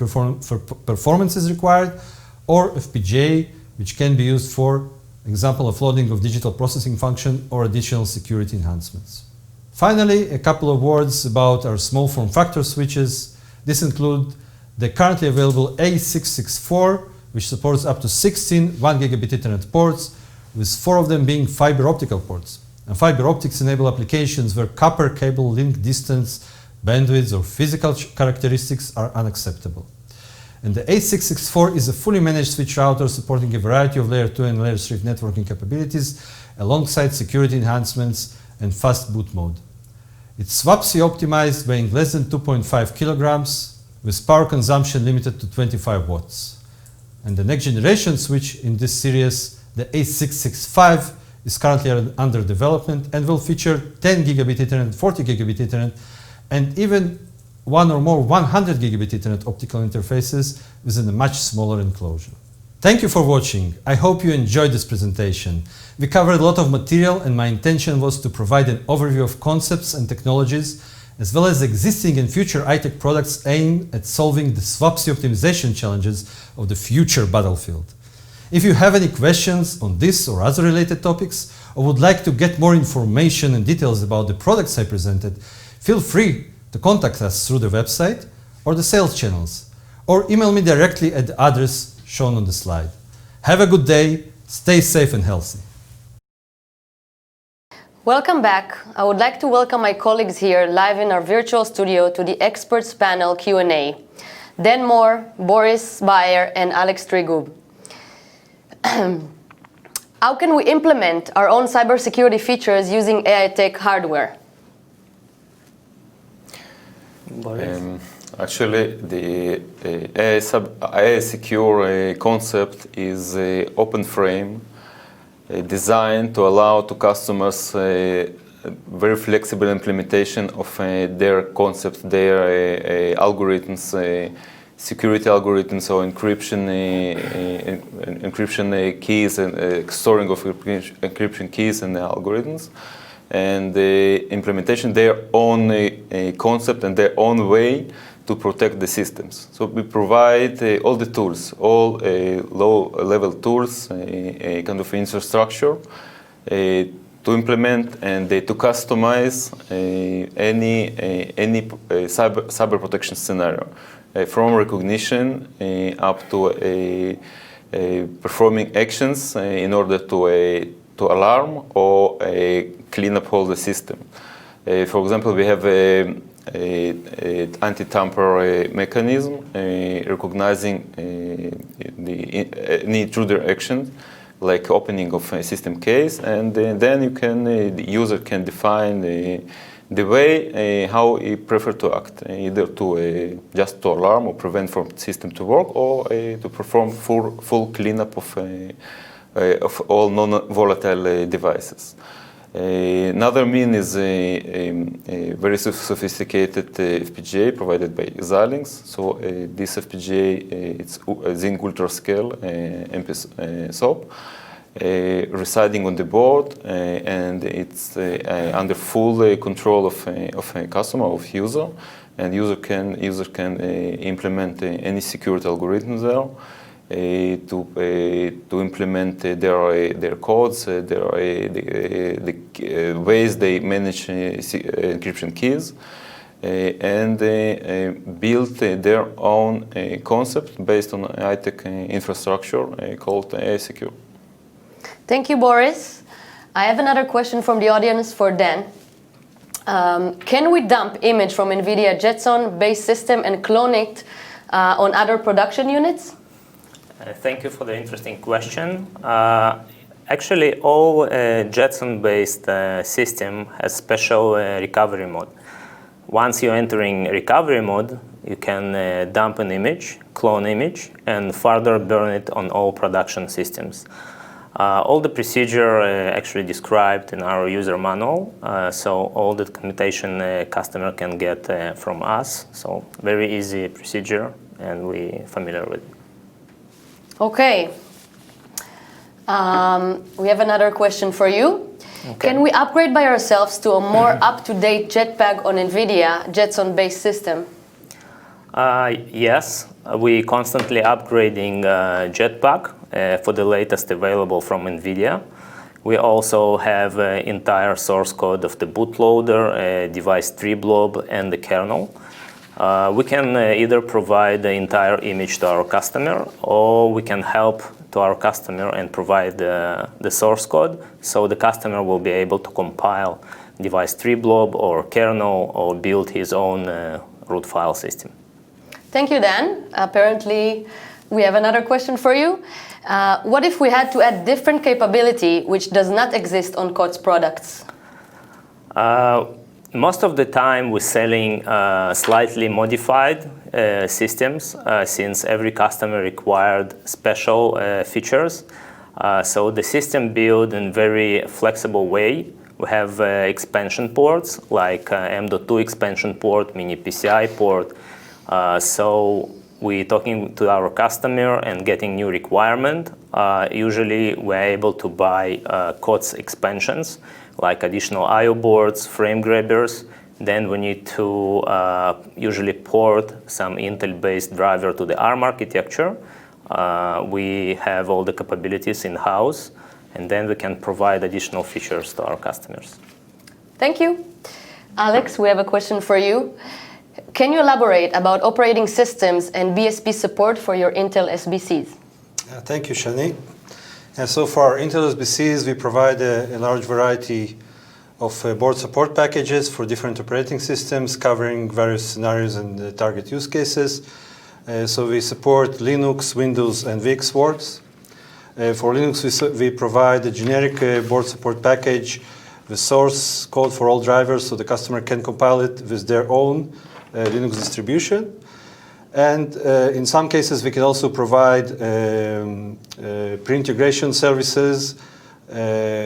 performance is required, or FPGA, which can be used for example offloading of digital processing function or additional security enhancements. Finally, a couple of words about our small form factor switches. This includes the currently available A664, which supports up to 16 1 gigabit Ethernet ports, with 4 of them being fiber optical ports. And fiber optics enable applications where copper cable link distance, bandwidth, or physical characteristics are unacceptable. And the A664 is a fully managed switch router supporting a variety of layer 2 and layer 3 networking capabilities alongside security enhancements and fast boot mode. It's swapC optimized, weighing less than 2.5 kilograms, with power consumption limited to 25 watts. And the next generation switch in this series, the A665, is currently under development and will feature 10 gigabit Ethernet, 40 gigabit Ethernet, and even one or more 100 gigabit Ethernet optical interfaces within a much smaller enclosure. Thank you for watching. I hope you enjoyed this presentation. We covered a lot of material, and my intention was to provide an overview of concepts and technologies, as well as existing and future Aitech products aimed at solving the swapC optimization challenges of the future battlefield. If you have any questions on this or other related topics, or would like to get more information and details about the products I presented, feel free to contact us through the website or the sales channels, or email me directly at the address shown on the slide. Have a good day, stay safe and healthy. Welcome back. I would like to welcome my colleagues here live in our virtual studio to the experts panel Q&A. Dan Moore, Boris Bayer, and Alex Trigub. How can we implement our own cybersecurity features using Aitech hardware? Actually, the AI secure concept is an open frame designed to allow to customers very flexible implementation of their concepts, their algorithms, security algorithms, or encryption keys and storing of encryption keys and algorithms, and the implementation their own concept and their own way to protect the systems. So we provide all the tools, all low-level tools, kind of infrastructure to implement and to customize any cyber protection scenario, from recognition up to performing actions in order to alarm or clean up all the system. For example, we have a anti-tamper mechanism recognizing any intruder action, like opening of a system case, and then the user can define the way how he prefer to act, either to just to alarm or prevent from system to work, or to perform full cleanup of all non-volatile devices. Another mean is a very sophisticated FPGA provided by Xilinx. So this FPGA, it's Zinc Ultra Scale MP SOP, residing on the board, and it's under full control of a customer, of user, and user can implement any security algorithm there. To implement their codes, the ways they manage encryption keys, and build their own concept based on Aitech infrastructure called Secure. Thank you, Boris. I have another question from the audience for Dan. Can we dump image from NVIDIA Jetson-based system and clone it on other production units? Thank you for the interesting question. Actually, all Jetson-based system has special recovery mode. Once you're entering recovery mode, you can dump an image, clone image, and further burn it on all production systems. All the procedure actually described in our user manual, so all the documentation customer can get from us. So very easy procedure, and we're familiar with it. Okay. We have another question for you. Okay. Can we upgrade by ourselves to a more up-to-date Jetpack on NVIDIA Jetson-based system? Yes, we constantly upgrading Jetpack for the latest available from NVIDIA. We also have entire source code of the bootloader, device tree blob, and the kernel. We can either provide the entire image to our customer, or we can help to our customer and provide the source code, so the customer will be able to compile device tree blob or kernel or build his own root file system. Thank you, Dan. Apparently, we have another question for you. What if we had to add different capability which does not exist on COTS products? Most of the time, we're selling slightly modified systems, since every customer required special features. So the system built in very flexible way. We have expansion ports, like M.2 expansion port, mini PCI port. So we're talking to our customer and getting new requirement. Usually, we're able to buy COTS expansions, like additional I/O boards, frame grabbers. Then we need to usually port some Intel-based driver to the ARM architecture. We have all the capabilities in-house, and then we can provide additional features to our customers. Thank you. Alex, we have a question for you. Can you elaborate about operating systems and BSP support for your Intel SBCs? Thank you, Shani. And so for our Intel SBCs, we provide a large variety of board support packages for different operating systems, covering various scenarios and target use cases. So we support Linux, Windows, and VxWorks. For Linux, we provide a generic board support package with source code for all drivers, so the customer can compile it with their own Linux distribution. And in some cases, we can also provide pre-integration services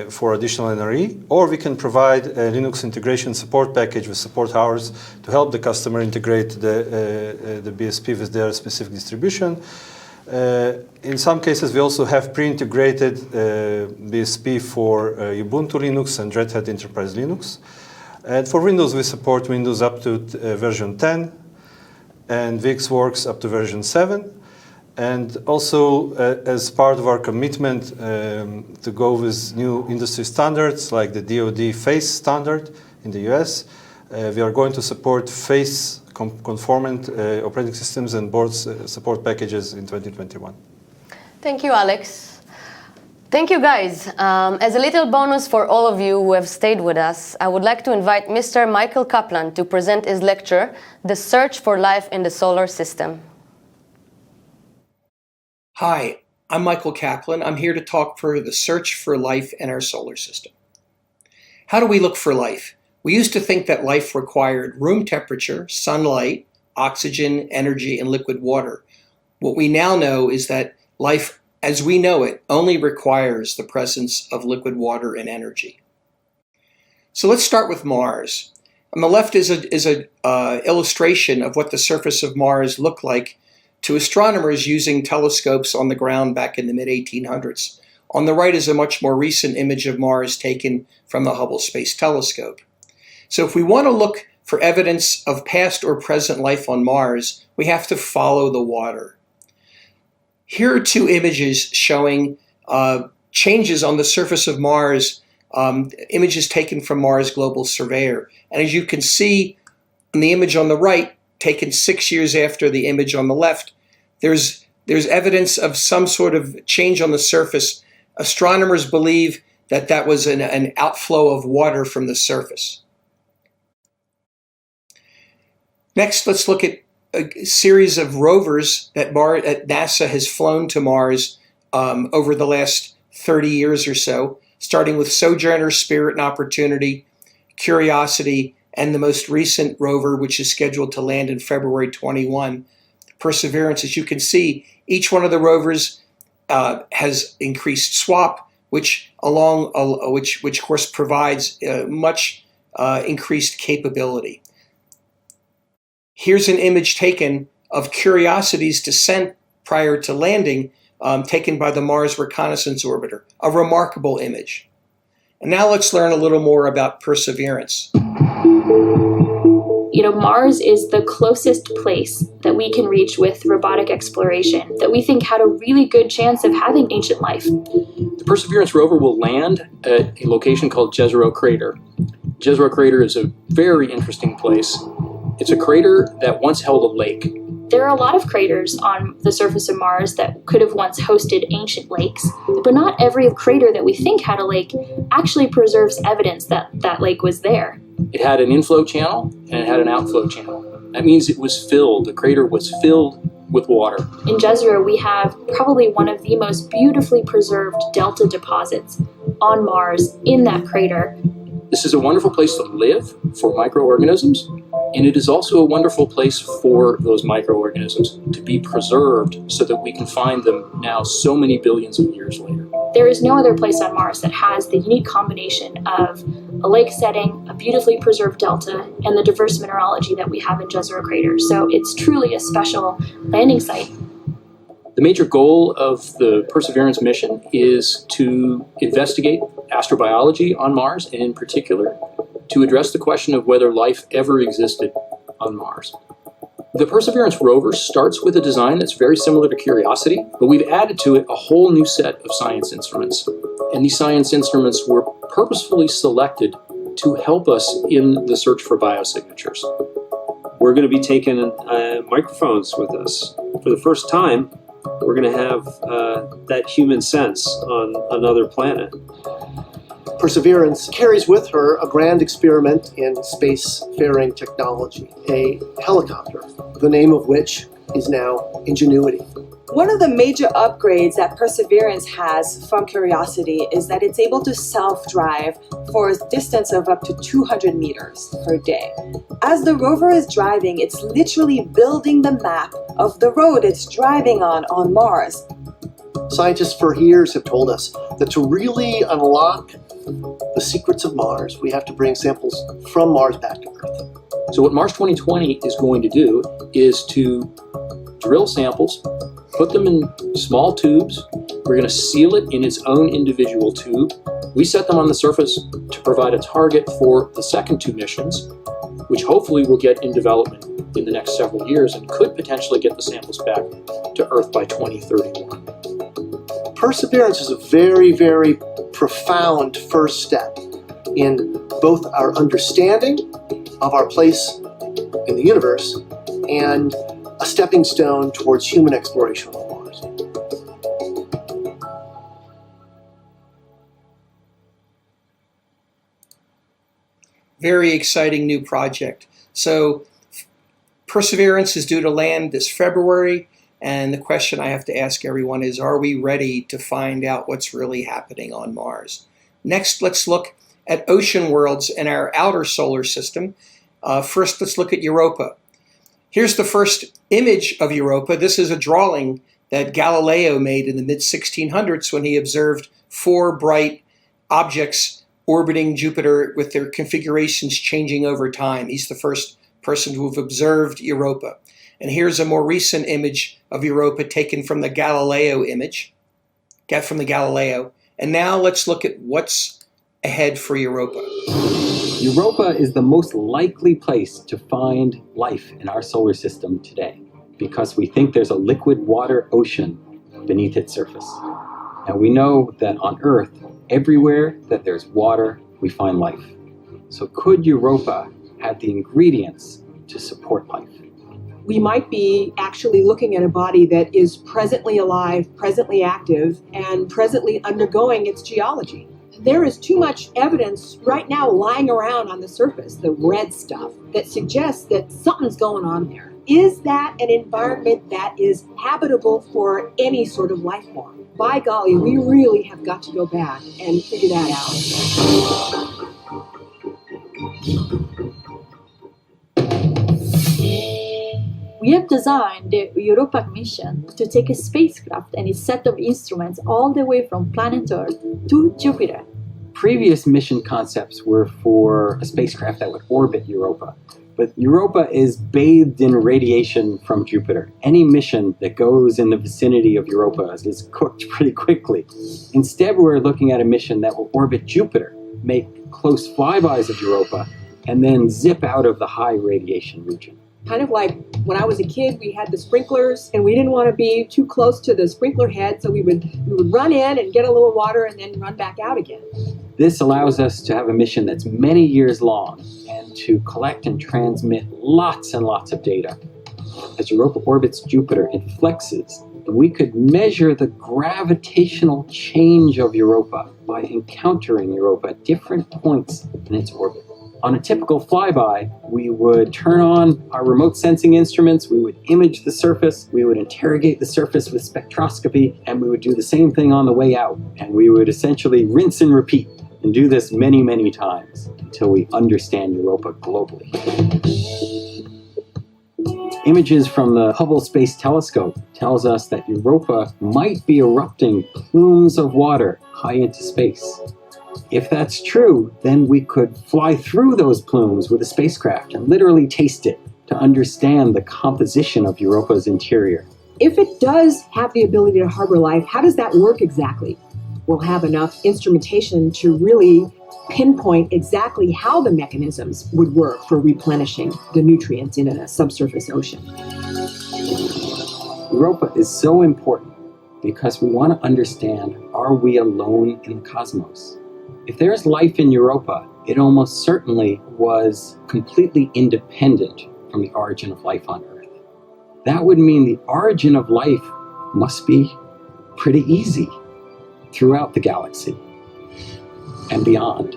for additional NRE, or we can provide a Linux integration support package with support hours to help the customer integrate the BSP with their specific distribution. In some cases, we also have pre-integrated BSP for Ubuntu Linux and Red Hat Enterprise Linux. And for Windows, we support Windows up to version 10, and VxWorks up to version 7. And also, as part of our commitment to go with new industry standards like the DoD FACE standard in the US, we are going to support FACE conformant operating systems and boards support packages in 2021. Thank you, Alex. Thank you, guys. As a little bonus for all of you who have stayed with us, I would like to invite Mr. Michael Kaplan to present his lecture, The Search for Life in the Solar System. Hi, I'm Michael Kaplan. I'm here to talk for the search for life in our solar system. How do we look for life? We used to think that life required room temperature, sunlight, oxygen, energy, and liquid water. What we now know is that life, as we know it, only requires the presence of liquid water and energy. So let's start with Mars. On the left is an illustration of what the surface of Mars looked like to astronomers using telescopes on the ground back in the mid-1800s. On the right is a much more recent image of Mars taken from the Hubble Space Telescope. So if we want to look for evidence of past or present life on Mars, we have to follow the water. Here are two images showing changes on the surface of Mars, images taken from Mars Global Surveyor. And as you can see in the image on the right, taken 6 years after the image on the left, there's evidence of some sort of change on the surface. Astronomers believe that that was an outflow of water from the surface. Next, let's look at a series of rovers that NASA has flown to Mars over the last 30 years or so, starting with Sojourner, Spirit, and Opportunity, Curiosity, and the most recent rover, which is scheduled to land in February 21, Perseverance. As you can see, each one of the rovers has increased swap, which of course provides much increased capability. Here's an image taken of Curiosity's descent prior to landing, taken by the Mars Reconnaissance Orbiter, a remarkable image. And now let's learn a little more about Perseverance. You know, Mars is the closest place that we can reach with robotic exploration that we think had a really good chance of having ancient life. The Perseverance rover will land at a location called Jezero Crater. Jezero Crater is a very interesting place. It's a crater that once held a lake. There are a lot of craters on the surface of Mars that could have once hosted ancient lakes, but not every crater that we think had a lake actually preserves evidence that that lake was there. It had an inflow channel and it had an outflow channel. That means it was filled. The crater was filled with water. In Jezero, we have probably one of the most beautifully preserved delta deposits on Mars in that crater. This is a wonderful place to live for microorganisms, and it is also a wonderful place for those microorganisms to be preserved so that we can find them now so many billions of years later. There is no other place on Mars that has the unique combination of a lake setting, a beautifully preserved delta, and the diverse mineralogy that we have in Jezero Crater. So it's truly a special landing site. The major goal of the Perseverance mission is to investigate astrobiology on Mars, and in particular, to address the question of whether life ever existed on Mars. The Perseverance rover starts with a design that's very similar to Curiosity, but we've added to it a whole new set of science instruments. And these science instruments were purposefully selected to help us in the search for biosignatures. We're going to be taking microphones with us. For the first time, we're going to have that human sense on another planet. Perseverance carries with her a grand experiment in spacefaring technology, a helicopter, the name of which is now Ingenuity. One of the major upgrades that Perseverance has from Curiosity is that it's able to self-drive for a distance of up to 200 meters per day. As the rover is driving, it's literally building the map of the road it's driving on Mars. Scientists for years have told us that to really unlock the secrets of Mars, we have to bring samples from Mars back to Earth. So what Mars 2020 is going to do is to drill samples, put them in small tubes. We're going to seal it in its own individual tube. We set them on the surface to provide a target for the second two missions. which hopefully will get in development in the next several years and could potentially get the samples back to Earth by 2031. Perseverance is a very, very profound first step in both our understanding of our place in the universe and a stepping stone towards human exploration on Mars. Very exciting new project. So Perseverance is due to land this February, and the question I have to ask everyone is, are we ready to find out what's really happening on Mars? Next, let's look at ocean worlds in our outer solar system. First, let's look at Europa. Here's the first image of Europa. This is a drawing that Galileo made in the mid-1600s when he observed 4 bright objects orbiting Jupiter with their configurations changing over time. He's the first person to have observed Europa. And here's a more recent image of Europa taken from the Galileo image, And now let's look at what's ahead for Europa. Europa is the most likely place to find life in our solar system today because we think there's a liquid water ocean beneath its surface. Now we know that on Earth, everywhere that there's water, we find life. So could Europa have the ingredients to support life? We might be actually looking at a body that is presently alive, presently active, and presently undergoing its geology. There is too much evidence right now lying around on the surface, the red stuff, that suggests that something's going on there. Is that an environment that is habitable for any sort of life form? By golly, we really have got to go back and figure that out. We have designed the Europa mission to take a spacecraft and its set of instruments all the way from planet Earth to Jupiter. Previous mission concepts were for a spacecraft that would orbit Europa, but Europa is bathed in radiation from Jupiter. Any mission that goes in the vicinity of Europa is cooked pretty quickly. Instead, we're looking at a mission that will orbit Jupiter, make close flybys of Europa, and then zip out of the high radiation region. Kind of like when I was a kid, we had the sprinklers and we didn't want to be too close to the sprinkler head, so we would run in and get a little water and then run back out again. This allows us to have a mission that's many years long and to collect and transmit lots and lots of data. As Europa orbits Jupiter, it flexes, and we could measure the gravitational change of Europa by encountering Europa at different points in its orbit. On a typical flyby, we would turn on our remote sensing instruments, we would image the surface, we would interrogate the surface with spectroscopy, and we would do the same thing on the way out. And we would essentially rinse and repeat and do this many, many times until we understand Europa globally. Images from the Hubble Space Telescope tells us that Europa might be erupting plumes of water high into space. If that's true, then we could fly through those plumes with a spacecraft and literally taste it to understand the composition of Europa's interior. If it does have the ability to harbor life, how does that work exactly? We'll have enough instrumentation to really pinpoint exactly how the mechanisms would work for replenishing the nutrients in a subsurface ocean. Europa is so important because we want to understand, are we alone in the cosmos? If there's life in Europa, it almost certainly was completely independent from the origin of life on Earth. That would mean the origin of life must be pretty easy throughout the galaxy and beyond.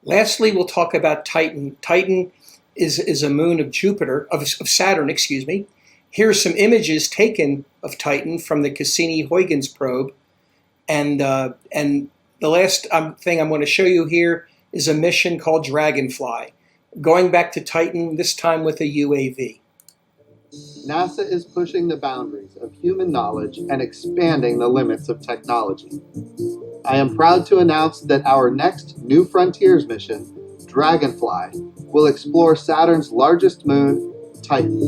Lastly, we'll talk about Titan. Titan is a moon of Jupiter, of Saturn, excuse me. Here are some images taken of Titan from the Cassini-Huygens probe. And the last thing I'm going to show you here is a mission called Dragonfly, going back to Titan, this time with a UAV. NASA is pushing the boundaries of human knowledge and expanding the limits of technology. I am proud to announce that our next New Frontiers mission, Dragonfly, will explore Saturn's largest moon, Titan.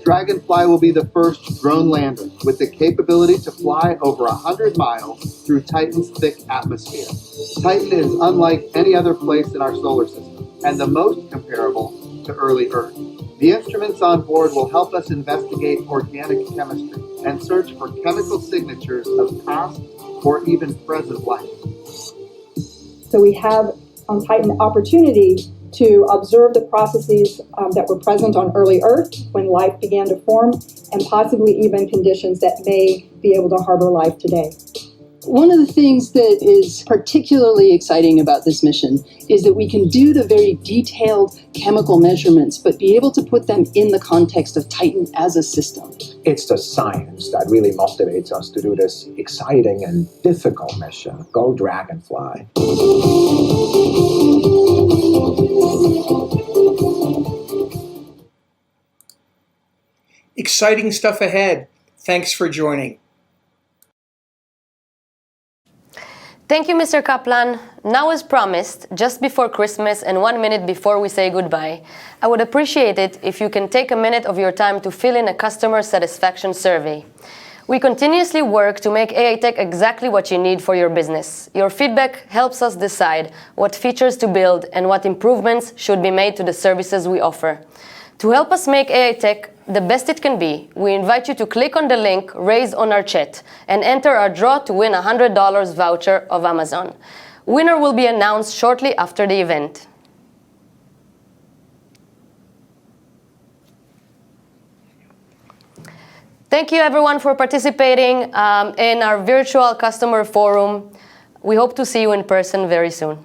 Dragonfly will be the first drone lander with the capability to fly over 100 miles through Titan's thick atmosphere. Titan is unlike any other place in our solar system and the most comparable to early Earth. The instruments on board will help us investigate organic chemistry and search for chemical signatures of past or even present life. So we have on Titan opportunity to observe the processes that were present on early Earth when life began to form, and possibly even conditions that may be able to harbor life today. One of the things that is particularly exciting about this mission is that we can do the very detailed chemical measurements, but be able to put them in the context of Titan as a system. It's the science that really motivates us to do this exciting and difficult mission. Go Dragonfly. Exciting stuff ahead. Thanks for joining. Thank you, Mr. Kaplan. Now, as promised, just before Christmas and 1 minute before we say goodbye, I would appreciate it if you can take a minute of your time to fill in a customer satisfaction survey. We continuously work to make Aitech exactly what you need for your business. Your feedback helps us decide what features to build and what improvements should be made to the services we offer. To help us make Aitech the best it can be, we invite you to click on the link raised on our chat and enter our draw to win a $100 voucher of Amazon. Winner will be announced shortly after the event. Thank you everyone for participating in our virtual customer forum. We hope to see you in person very soon.